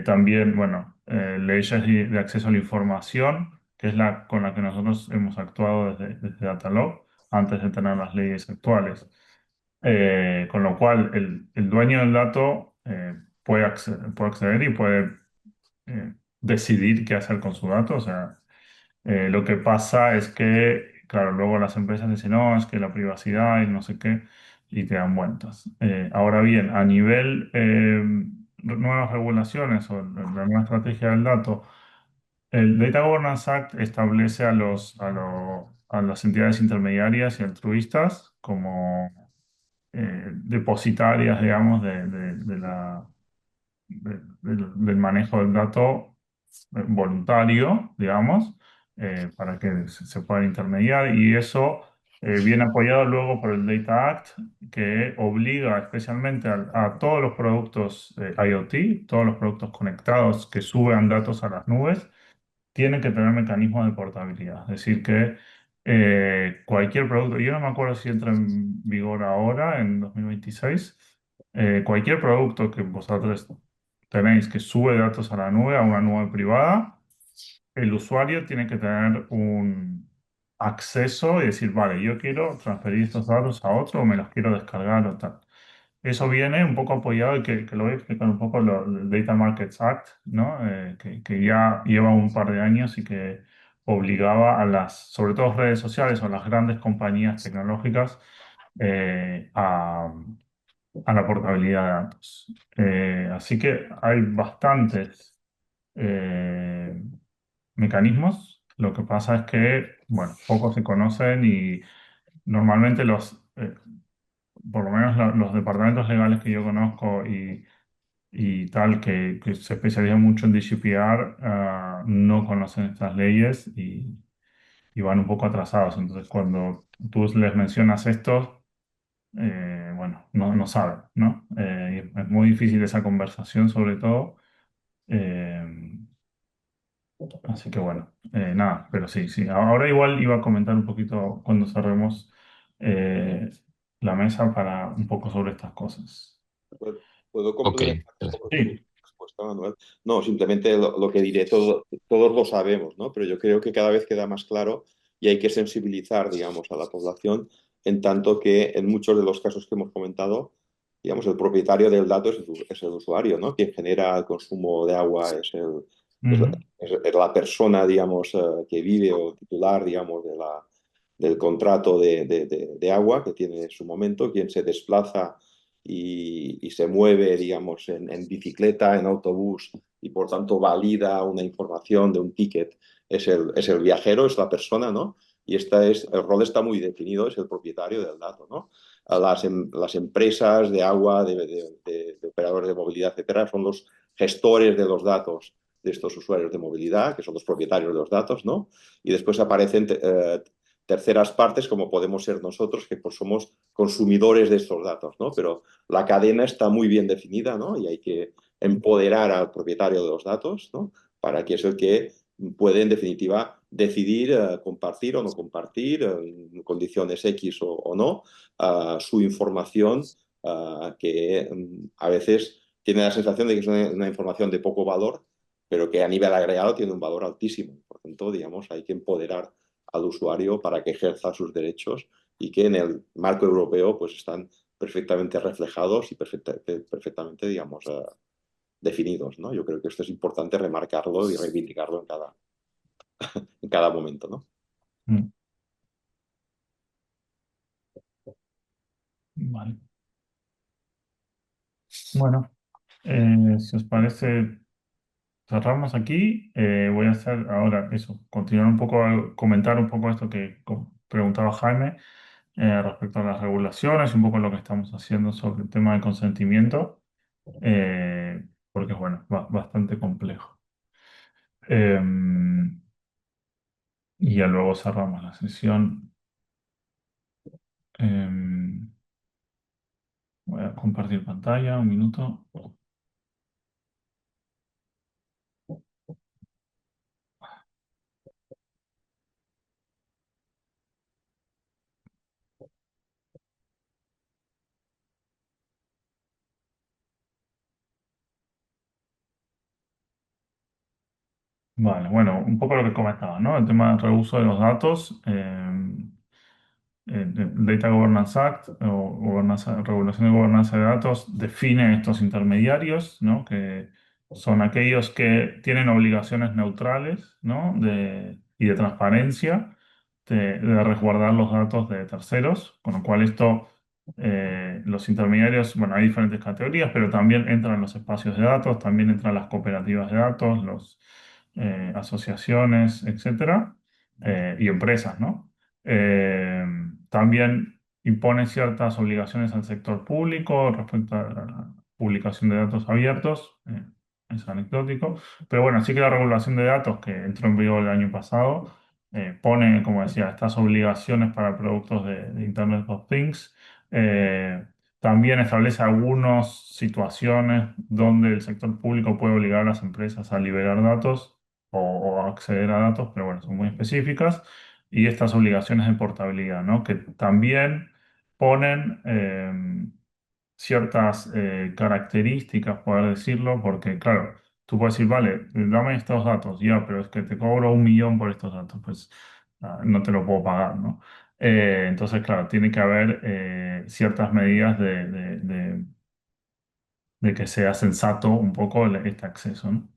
También, bueno, leyes de acceso a la información, que es la con la que nosotros hemos actuado desde Datalog, antes de tener las leyes actuales. Con lo cual, el dueño del dato puede acceder y puede decidir qué hacer con su dato. O sea, lo que pasa es que, claro, luego las empresas dicen, no, es que la privacidad y no sé qué, y te dan vueltas. Ahora bien, a nivel nuevas regulaciones o la nueva estrategia del dato, el Data Governance Act establece a las entidades intermediarias y altruistas como depositarias, digamos, del manejo del dato voluntario, digamos, para que se pueda intermediar. Y eso viene apoyado luego por el Data Act, que obliga especialmente a todos los productos IoT, todos los productos conectados que suban datos a las nubes, tienen que tener mecanismos de portabilidad. Es decir, que cualquier producto, yo no me acuerdo si entra en vigor ahora, en 2026, cualquier producto que vosotros tenéis que sube datos a la nube, a una nube privada, el usuario tiene que tener un acceso y decir, vale, yo quiero transferir estos datos a otro o me los quiero descargar o tal. Eso viene un poco apoyado, y que lo voy a explicar un poco, el Data Markets Act, ¿no? Que ya lleva un par de años y que obligaba a sobre todo redes sociales o las grandes compañías tecnológicas, eh, a, a la portabilidad de datos. Así que hay bastantes eh, mecanismos. Lo que pasa es que, bueno, pocos se conocen y normalmente por lo menos los departamentos legales que yo conozco y tal, que se especializan mucho en GDPR, no conocen estas leyes y van un poco atrasados. Entonces, cuando tú les mencionas esto, bueno, no saben, ¿no? Y es muy difícil esa conversación, sobre todo. Eh, Así que bueno, nada, pero sí, sí. Ahora igual iba a comentar un poquito cuando cerremos eh, la mesa para un poco sobre estas cosas. ¿Puedo Ok. complementar un poco tu Sí, respuesta, Manuel? No, simplemente lo que diré, todos lo sabemos, ¿no? Pero yo creo que cada vez queda más claro y hay que sensibilizar, digamos, a la población, en tanto que en muchos de los casos que hemos comentado, digamos, el propietario del dato es el usuario, ¿no? Quien genera el consumo de agua es la, ujú, es la persona, digamos, que vive o titular, digamos, del contrato de agua que tiene en su momento, quien se desplaza y se mueve, digamos, en bicicleta, en autobús y por tanto valida una información de un ticket, es el viajero, es la persona, ¿no? Y el rol está muy definido, es el propietario del dato, ¿no? Las empresas de agua, de operadores de movilidad, etcétera, son los gestores de los datos de estos usuarios de movilidad, que son los propietarios de los datos, ¿no? Y después aparecen terceras partes, como podemos ser nosotros, que pues somos consumidores de estos datos, ¿no? Pero la cadena está muy bien definida, ¿no? Y hay que empoderar al propietario de los datos, ¿no? Para que es el que puede en definitiva decidir compartir o no compartir en condiciones X o no su información que a veces tiene la sensación de que es una información de poco valor, pero que a nivel agregado tiene un valor altísimo. Por tanto, digamos, hay que empoderar al usuario para que ejerza sus derechos y que en el marco europeo pues están perfectamente reflejados y perfectamente, digamos, definidos, ¿no? Yo creo que esto es importante remarcarlo y reivindicarlo en cada momento, ¿no? Mm, vale. Bueno, si os parece, cerramos aquí. Voy a hacer ahora eso, continuar un poco, comentar un poco esto que preguntaba Jaime respecto a las regulaciones y un poco lo que estamos haciendo sobre el tema del consentimiento, porque es bueno, bastante complejo. Y ya luego cerramos la sesión. Em, Voy a compartir pantalla, un minuto. Vale, bueno, un poco lo que comentaba, ¿no? El tema del reuso de los datos. El Data Governance Act o Regulación de Gobernanza de Datos define estos intermediarios, ¿no? Que son aquellos que tienen obligaciones neutrales, ¿no? Y de transparencia de resguardar los datos de terceros, con lo cual esto, los intermediarios, bueno, hay diferentes categorías, pero también entran los espacios de datos, también entran las cooperativas de datos, las asociaciones, etcétera, y empresas, ¿no? Eh, También impone ciertas obligaciones al sector público respecto a la publicación de datos abiertos. Es anecdótico. Pero bueno, sí que la regulación de datos que entró en vigor el año pasado pone, como decía, estas obligaciones para productos de Internet of Things. Eh, También establece algunas situaciones donde el sector público puede obligar a las empresas a liberar datos o a acceder a datos, pero bueno, son muy específicas y estas obligaciones de portabilidad, ¿no? Que también ponen ciertas características, poder decirlo, porque claro, tú puedes decir, vale, dame estos datos, ya, pero es que te cobro 1 millón por estos datos, pues no te lo puedo pagar, ¿no? Entonces, claro, tiene que haber ciertas medidas de que sea sensato un poco este acceso, ¿no?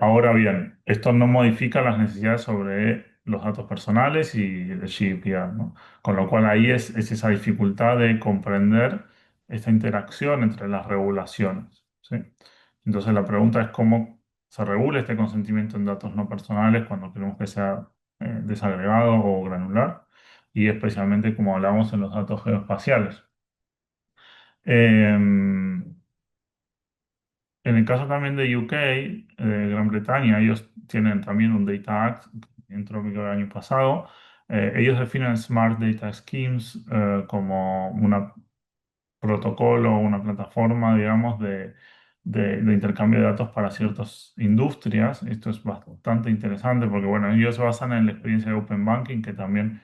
Ahora bien, esto no modifica las necesidades sobre los datos personales y el GDPR, ¿no? Con lo cual ahí es esa dificultad de comprender esta interacción entre las regulaciones, ¿sí? Entonces la pregunta es cómo se regula este consentimiento en datos no personales cuando queremos que sea desagregado o granular y especialmente como hablamos en los datos geoespaciales. Em, en el caso también de UK, de Gran Bretaña, ellos tienen también un Data Act que entró en vigor el año pasado. Ellos definen Smart Data Schemes como un protocolo, una plataforma, digamos, de intercambio de datos para ciertas industrias. Esto es bastante interesante porque, bueno, ellos se basan en la experiencia de Open Banking, que también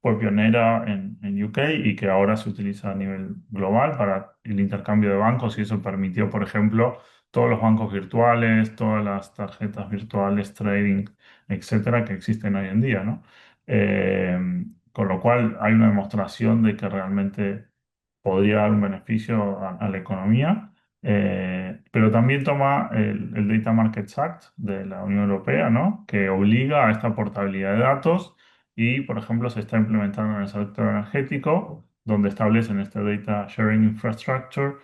fue pionera en UK y que ahora se utiliza a nivel global para el intercambio de bancos y eso permitió, por ejemplo, todos los bancos virtuales, todas las tarjetas virtuales, trading, etcétera, que existen hoy en día, ¿no? Eh, con lo cual hay una demostración de que realmente podría dar un beneficio a la economía, pero también toma el Data Markets Act de la Unión Europea, ¿no? Que obliga a esta portabilidad de datos y, por ejemplo, se está implementando en el sector energético, donde establecen este Data Sharing Infrastructure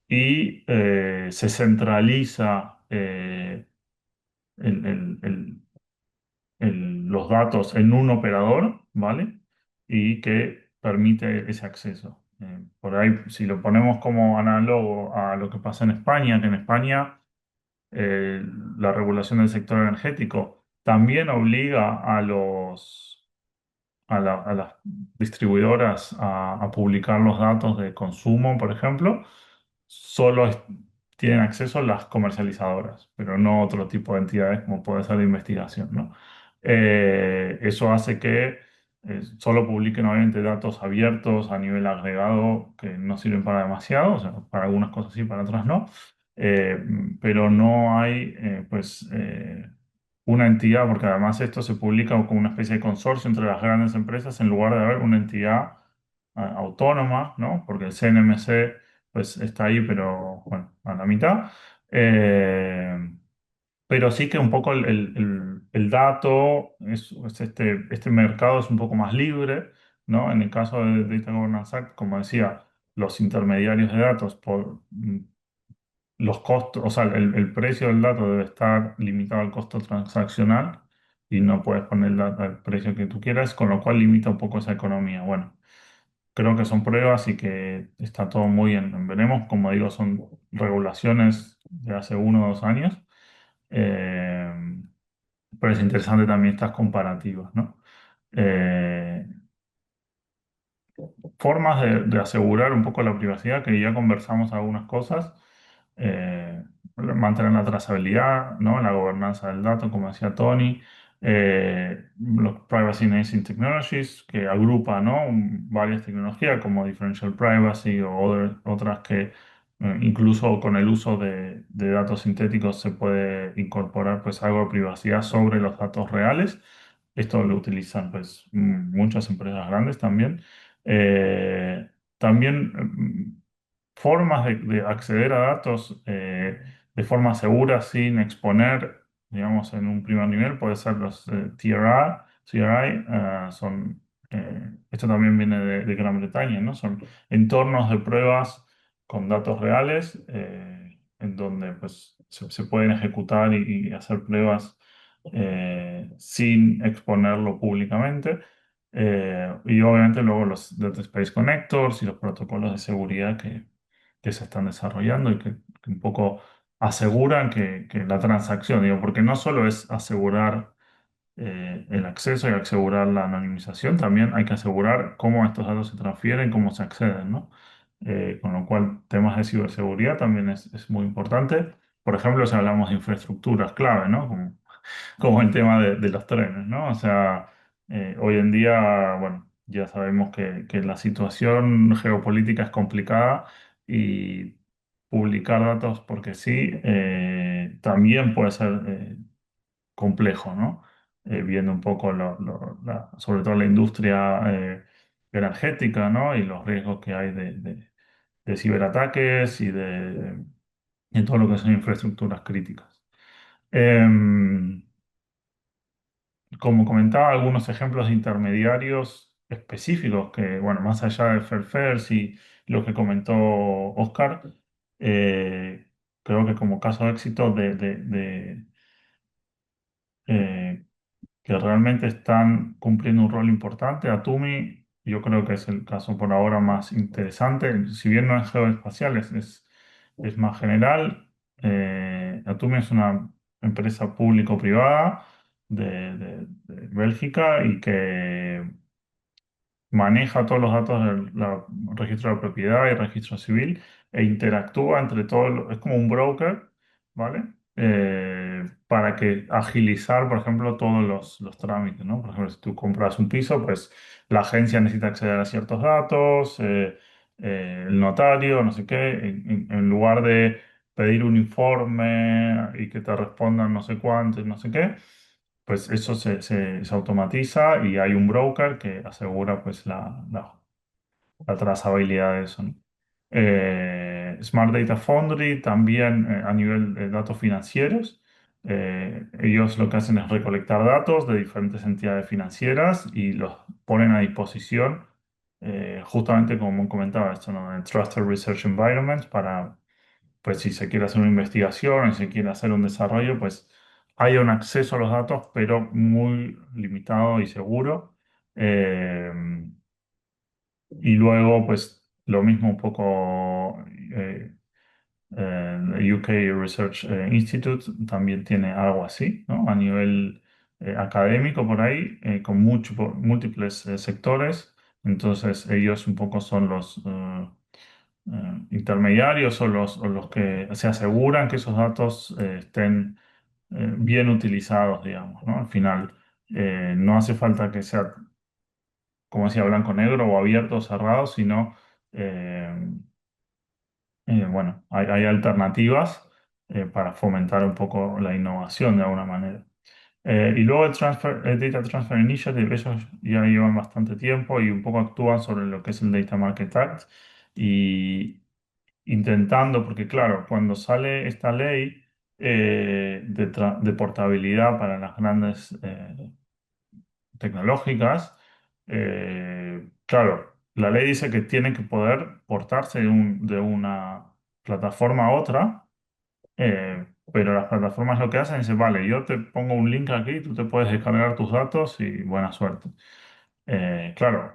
y se centraliza el, el- el- los datos en un operador, ¿vale? Y que permite ese acceso. Por ahí, si lo ponemos como análogo a lo que pasa en España, que en España eh, la regulación del sector energético también obliga a las distribuidoras a publicar los datos de consumo, por ejemplo, solo tienen acceso las comercializadoras, pero no otro tipo de entidades como puede ser de investigación, ¿no? Eso hace que solo publiquen obviamente datos abiertos a nivel agregado que no sirven para demasiado, o sea, para algunas cosas sí, para otras no. Eh, pero no hay, una entidad, porque además esto se publica como una especie de consorcio entre las grandes empresas en lugar de haber una entidad autónoma, ¿no? Porque el CNMC pues está ahí, pero bueno, a la mitad. Eh, pero sí que un poco el dato, este mercado es un poco más libre, ¿no? En el caso de Data Governance Act, como decía, los intermediarios de datos por los costos, o sea, el precio del dato debe estar limitado al costo transaccional y no puedes poner el precio que tú quieras, con lo cual limita un poco esa economía. Bueno, creo que son pruebas y que está todo muy bien. Veremos, como digo, son regulaciones de hace 1 o 2 años, eh, pero es interesante también estas comparativas, ¿no? Eh, Formas de asegurar un poco la privacidad, que ya conversamos algunas cosas, mantener la trazabilidad, ¿no? La gobernanza del dato, como decía Tony, los Privacy Enhancing Technologies, que agrupa, ¿no? Varias tecnologías como Differential Privacy o otras que incluso con el uso de datos sintéticos se puede incorporar pues algo de privacidad sobre los datos reales. Esto lo utilizan pues muchas empresas grandes también. También formas de acceder a datos de forma segura sin exponer, digamos, en un primer nivel, puede ser los TRI, esto también viene de Gran Bretaña, ¿no? Son entornos de pruebas con datos reales en donde pues, se pueden ejecutar y hacer pruebas sin exponerlo públicamente. Y obviamente luego los Data Space Connectors y los protocolos de seguridad que se están desarrollando y que un poco aseguran que la transacción, digo, porque no solo es asegurar el acceso y asegurar la anonimización, también hay que asegurar cómo estos datos se transfieren, cómo se acceden, ¿no? Con lo cual, temas de ciberseguridad también es muy importante. Por ejemplo, si hablamos de infraestructuras clave, ¿no? Como el tema de los trenes, ¿no? O sea, hoy en día, bueno, ya sabemos que la situación geopolítica es complicada y publicar datos porque sí, también puede ser complejo, ¿no? Viendo un poco, sobre todo la industria energética, ¿no? Y los riesgos que hay de ciberataques y de todo lo que son infraestructuras críticas. Em, Como comentaba, algunos ejemplos de intermediarios específicos que, bueno, más allá de FairFairs y lo que comentó Oscar, eh, creo que como caso de éxito eh, que realmente están cumpliendo un rol importante. Atumi, yo creo que es el caso por ahora más interesante. Si bien no es geoespacial, es más general. Atumi es una empresa público-privada de Bélgica y que maneja todos los datos del registro de propiedad y registro civil e interactúa entre todos, es como un broker, ¿vale? Para que agilizar, por ejemplo, todos los trámites, ¿no? Por ejemplo, si tú compras un piso, pues la agencia necesita acceder a ciertos datos, el notario, no sé qué, en lugar de pedir un informe y que te respondan no sé cuánto, y no sé qué, pues eso se automatiza y hay un broker que asegura pues la trazabilidad de eso, ¿no? Smart Data Foundry también a nivel de datos financieros. Ellos lo que hacen es recolectar datos de diferentes entidades financieras y los ponen a disposición, justamente como comentaba esto, ¿no? En Trusted Research Environments para pues si se quiere hacer una investigación, si se quiere hacer un desarrollo, pues hay un acceso a los datos, pero muy limitado y seguro. Eh, y luego, pues lo mismo un poco, el UK Research Institute también tiene algo así, ¿no? A nivel académico por ahí, con múltiples sectores. Entonces ellos un poco son intermediarios o los que se aseguran que esos datos estén bien utilizados, digamos, ¿no? Al final, no hace falta que sea, como decía, blanco-negro o abierto o cerrado, sino, eh, bueno, hay alternativas para fomentar un poco la innovación de alguna manera. Y luego el Data Transfer Initiative, ellos ya llevan bastante tiempo y un poco actúan sobre lo que es el Data Market Act y intentando, porque claro, cuando sale esta ley de portabilidad para las grandes tecnológicas, claro, la ley dice que tienen que poder portarse de una plataforma a otra, pero las plataformas lo que hacen es, vale, yo te pongo un link aquí, tú te puedes descargar tus datos y buena suerte. Claro,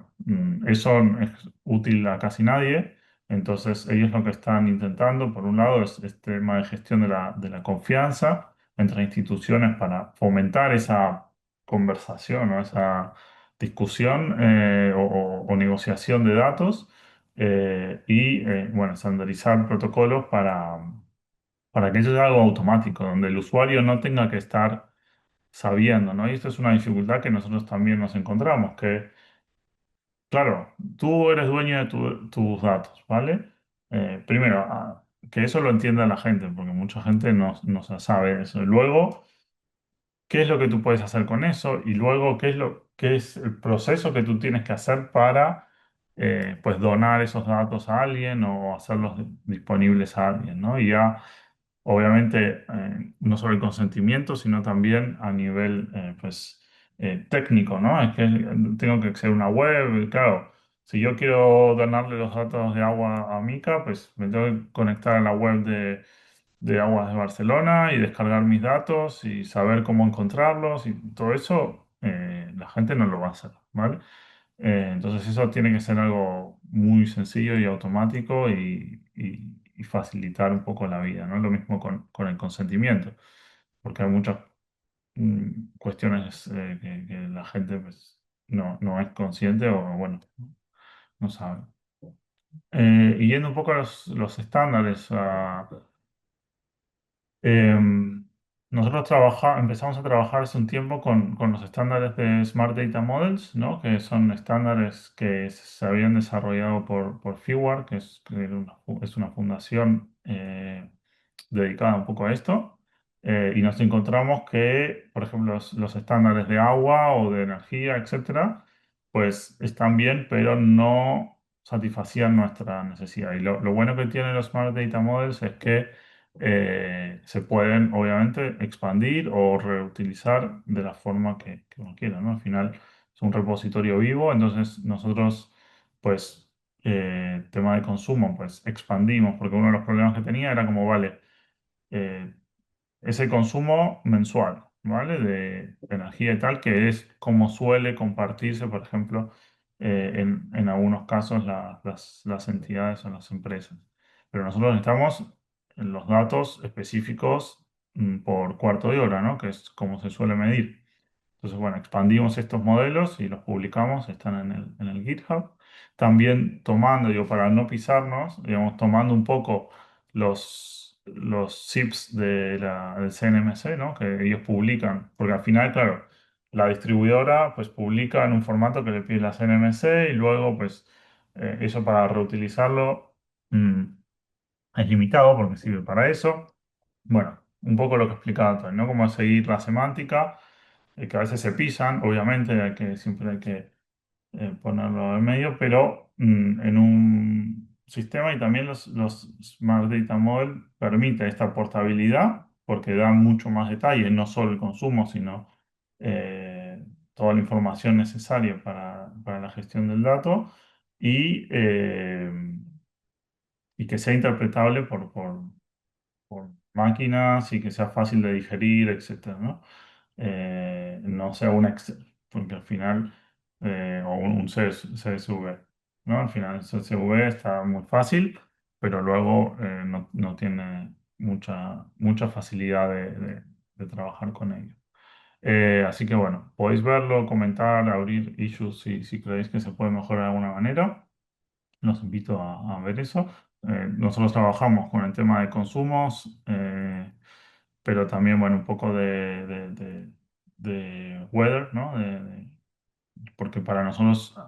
eso no es útil a casi nadie, entonces ellos lo que están intentando, por un lado, es este tema de gestión de la confianza entre instituciones para fomentar esa conversación o esa discusión o negociación de datos bueno, estandarizar protocolos para que eso sea algo automático, donde el usuario no tenga que estar sabiendo, ¿no? Y esto es una dificultad que nosotros también nos encontramos, que, claro, tú eres dueño de tus datos, ¿vale? Primero, que eso lo entienda la gente, porque mucha gente no sabe eso. Y luego, ¿qué es lo que tú puedes hacer con eso? Y luego, qué es el proceso que tú tienes que hacer para, pues, donar esos datos a alguien o hacerlos disponibles a alguien, ¿no? Y ya obviamente, no solo el consentimiento, sino también a nivel pues, técnico, ¿no? Es que tengo que acceder a una web, y claro, si yo quiero donarle los datos de agua a Mica, pues me tengo que conectar a la web de Aguas de Barcelona y descargar mis datos y saber cómo encontrarlos y todo eso, la gente no lo va a hacer, ¿vale? Entonces eso tiene que ser algo muy sencillo y automático y facilitar un poco la vida, ¿no? Lo mismo con el consentimiento, porque hay muchas cuestiones que la gente pues, no es consciente o bueno, no sabe. Y yendo un poco a los estándares, Em, nosotros empezamos a trabajar hace un tiempo con los estándares de Smart Data Models, ¿no? Que son estándares que se habían desarrollado por FIWAR, que es una fundación dedicada un poco a esto. Y nos encontramos que, por ejemplo, los estándares de agua o de energía, etcétera, pues están bien, pero no satisfacían nuestra necesidad. Y lo bueno que tienen los Smart Data Models es que se pueden obviamente expandir o reutilizar de la forma que uno quiera, ¿no? Al final es un repositorio vivo, entonces nosotros, pues, tema de consumo, pues expandimos, porque uno de los problemas que tenía era como, vale, eh, ese consumo mensual, ¿vale? De energía y tal, que es como suele compartirse, por ejemplo, en algunos casos las entidades o las empresas. Pero nosotros necesitamos los datos específicos por cuarto de hora, ¿no? Que es como se suele medir. Entonces, bueno, expandimos estos modelos y los publicamos, están en el GitHub. También tomando, digo, para no pisarnos, digamos, tomando un poco los zips del CNMC, ¿no? Que ellos publican, porque al final, claro, la distribuidora pues publica en un formato que le pide la CNMC y luego pues eso para reutilizarlo mm, es limitado porque sirve para eso. Bueno, un poco lo que explicaba antes, ¿no? Cómo seguir la semántica que a veces se pisan, obviamente siempre hay que ponerlo en medio, pero en un sistema y también los Smart Data Model permite esta portabilidad porque dan mucho más detalle, no solo el consumo, sino toda la información necesaria para la gestión del dato y que sea interpretable por máquinas y que sea fácil de digerir, etcétera, ¿no? No sea un Excel, porque al final, o un CSV, ¿no? Al final el CSV está muy fácil, pero luego no tiene mucha facilidad de trabajar con ello. Así que bueno, podéis verlo, comentar, abrir issues si creéis que se puede mejorar de alguna manera. Los invito a ver eso. nosotros trabajamos con el tema de consumos, pero también, bueno, un poco de weather, ¿no? Porque para nosotros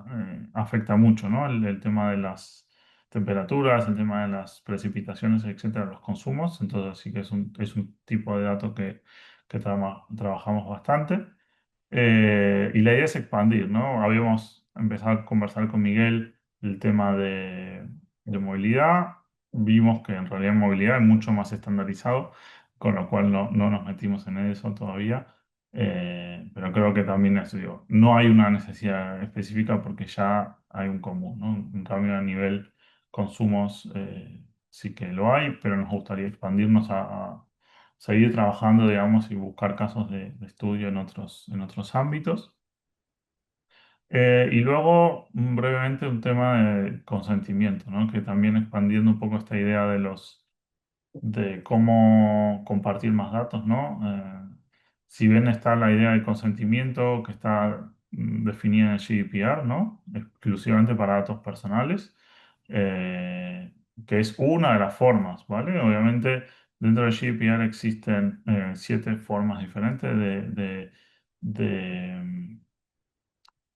afecta mucho, ¿no? El tema de las temperaturas, el tema de las precipitaciones, etcétera, los consumos. Entonces sí que es un tipo de dato que trabajamos bastante. Y la idea es expandir, ¿no? Habíamos empezado a conversar con Miguel el tema de movilidad. Vimos que en realidad en movilidad es mucho más estandarizado, con lo cual no nos metimos en eso todavía. Pero creo que también eso, digo, no hay una necesidad específica porque ya hay un común, ¿no? En cambio, a nivel consumos sí que lo hay, pero nos gustaría expandirnos a seguir trabajando, digamos, y buscar casos de estudio en otros ámbitos. Y luego, brevemente, un tema de consentimiento, ¿no? Que también expandiendo un poco esta idea de cómo compartir más datos, ¿no? Si bien está la idea de consentimiento que está definida en el GDPR, ¿no? Exclusivamente para datos personales, que es una de las formas, ¿vale? Obviamente, dentro del GDPR existen 7 formas diferentes de,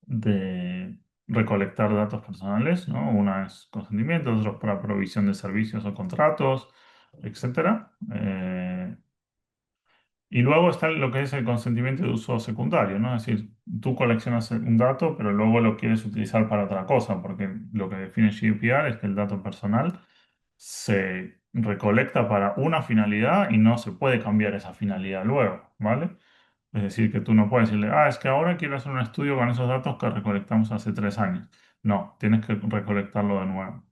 de recolectar datos personales, ¿no? Una es consentimiento, otra es para provisión de servicios o contratos, etcétera. Y luego está lo que es el consentimiento de uso secundario, ¿no? Es decir, tú coleccionas un dato, pero luego lo quieres utilizar para otra cosa, porque lo que define GDPR es que el dato personal se recolecta para una finalidad y no se puede cambiar esa finalidad luego, ¿vale? Es decir, que tú no puedes decirle, es que ahora quiero hacer un estudio con esos datos que recolectamos hace 3 años. No, tienes que recolectarlo de nuevo.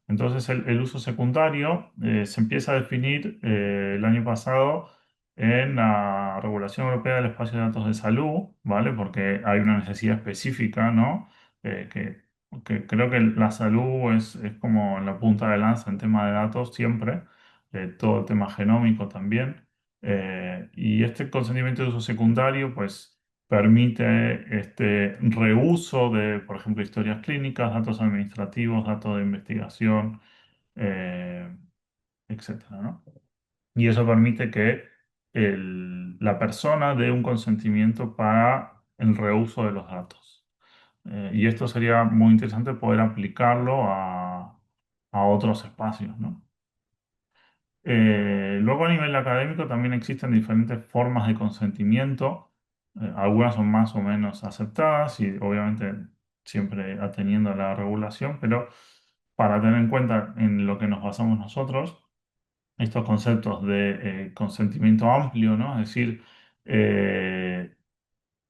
Entonces, el uso secundario se empieza a definir el año pasado en la Regulación Europea del Espacio de Datos de Salud, ¿vale? Porque hay una necesidad específica, ¿no? Eh, que, que creo que la salud es como la punta de lanza en tema de datos siempre, todo el tema genómico también. Y este consentimiento de uso secundario, pues, permite este reuso de, por ejemplo, historias clínicas, datos administrativos, datos de investigación, eh, etcétera, ¿no? Y eso permite que la persona dé un consentimiento para el reuso de los datos. Y esto sería muy interesante poder aplicarlo a otros espacios, ¿no? Luego a nivel académico también existen diferentes formas de consentimiento. Algunas son más o menos aceptadas y obviamente siempre atendiendo a la regulación, pero para tener en cuenta en lo que nos basamos nosotros, estos conceptos de consentimiento amplio, ¿no? Es decir, eh,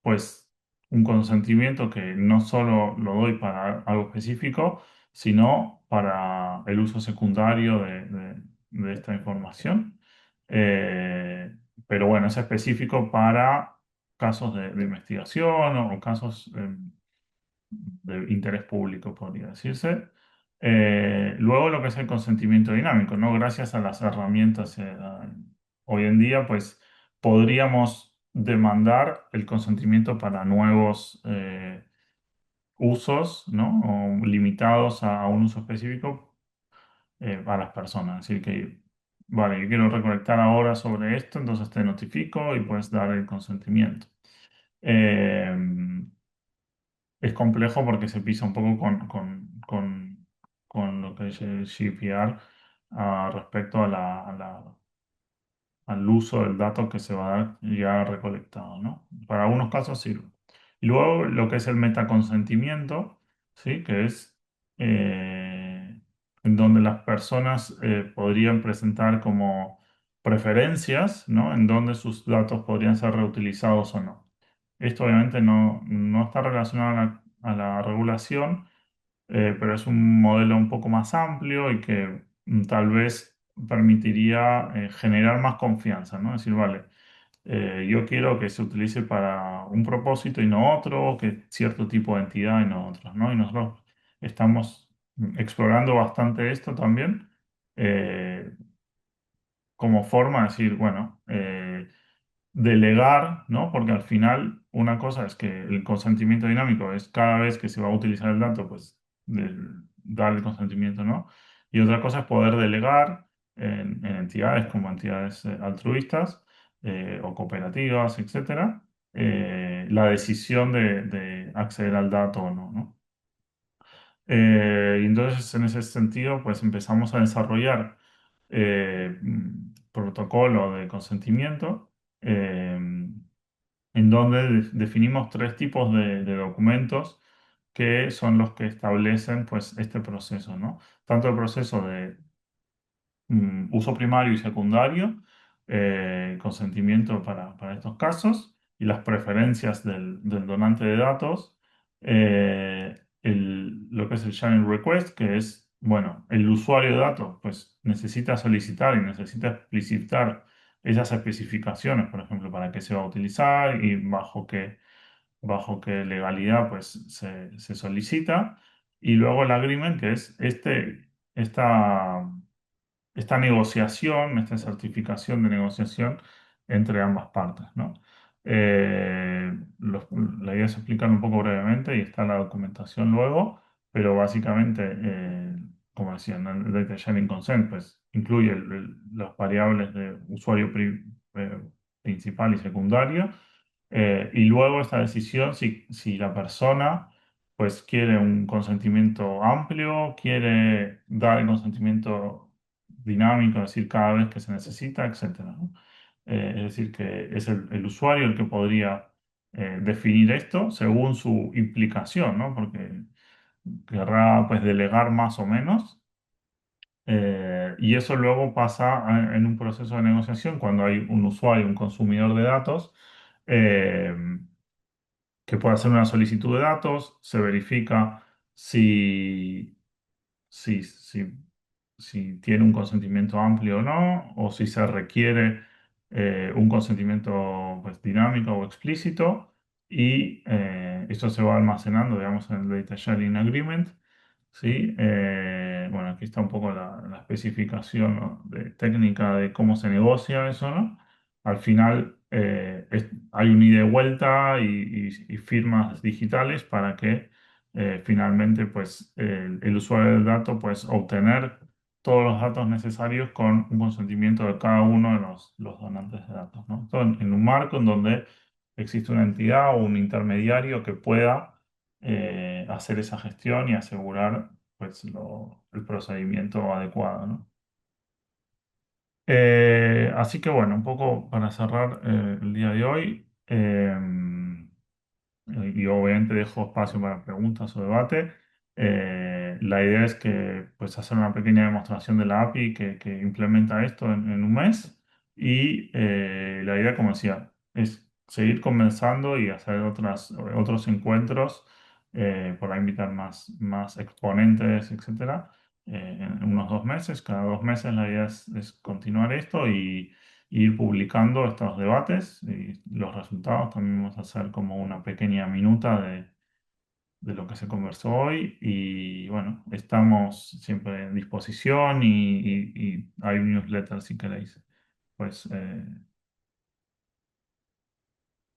pues un consentimiento que no solo lo doy para algo específico, sino para el uso secundario de esta información. Eh, pero bueno, es específico para casos de investigación o casos de interés público, podría decirse. Luego lo que es el consentimiento dinámico, ¿no? Gracias a las herramientas hoy en día, pues podríamos demandar el consentimiento para nuevos usos, ¿no? O limitados a un uso específico a las personas. Es decir, que, vale, yo quiero recolectar ahora sobre esto, entonces te notifico y puedes dar el consentimiento. Eh, es complejo porque se pisa un poco con lo que es el GDPR respecto al uso del dato que se va a dar ya recolectado, ¿no? Para algunos casos sirve. Y luego lo que es el metaconsentimiento, ¿sí? Que es en donde las personas podrían presentar como preferencias, ¿no? En donde sus datos podrían ser reutilizados o no. Esto obviamente no está relacionado a la regulación, pero es un modelo un poco más amplio y que tal vez permitiría generar más confianza, ¿no? Es decir, vale, yo quiero que se utilice para un propósito y no otro, que cierto tipo de entidad y no otro, ¿no? Y nosotros estamos explorando bastante esto también eh, como forma de decir, bueno, delegar, ¿no? Porque al final una cosa es que el consentimiento dinámico es cada vez que se va a utilizar el dato, pues dar el consentimiento, ¿no? y otra cosa es poder delegar en entidades como entidades altruistas o cooperativas, etcétera, la decisión de acceder al dato o no, ¿no? Y entonces, en ese sentido, pues empezamos a desarrollar protocolo de consentimiento eh, en donde definimos tres tipos de documentos que son los que establecen pues, este proceso, ¿no? Tanto el proceso de uso primario y secundario, consentimiento para estos casos y las preferencias del donante de datos, lo que es el sharing request, que es, bueno, el usuario de datos, pues necesita solicitar y necesita explicitar esas especificaciones, por ejemplo, para qué se va a utilizar y bajo qué legalidad pues se solicita. Y luego el agreement, que es esta negociación, esta certificación de negociación entre ambas partes, ¿no? La idea es explicar un poco brevemente y está la documentación luego, pero básicamente, como decía, ¿no? El Data Sharing Consent pues, incluye las variables de usuario principal y secundario, y luego esta decisión, si la persona pues quiere un consentimiento amplio, quiere dar el consentimiento dinámico, es decir, cada vez que se necesita, etcétera, ¿no? Es decir, que es el usuario el que podría definir esto según su implicación, ¿no? Porque querrá pues delegar más o menos. Y eso luego pasa en un proceso de negociación cuando hay un usuario, un consumidor de datos, eh, que puede hacer una solicitud de datos, se verifica si, si, si, si tiene un consentimiento amplio o no, o si se requiere un consentimiento pues, dinámico o explícito, y esto se va almacenando, digamos, en el Data Sharing Agreement. ¿Sí? Bueno, aquí está un poco la especificación, ¿no? Técnica de cómo se negocia eso, ¿no? Al final hay un ida y vuelta y firmas digitales para que finalmente pues, el usuario del dato pues, obtener todos los datos necesarios con un consentimiento de cada uno de los donantes de datos, ¿no? Esto en un marco en donde existe una entidad o un intermediario que pueda hacer esa gestión y asegurar pues, el procedimiento adecuado, ¿no? Así que bueno, un poco para cerrar el día de hoy, y obviamente dejo espacio para preguntas o debate. La idea es que pues hacer una pequeña demostración de la API que implementa esto en un mes, y la idea, como decía, es seguir conversando y hacer otros encuentros, por invitar más exponentes, etcétera, en unos 2 meses. Cada 2 meses la idea es continuar esto y ir publicando estos debates y los resultados. También vamos a hacer como una pequeña minuta de lo que se conversó hoy, y bueno, estamos siempre en disposición y hay un newsletter si queréis pues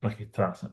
registrarse.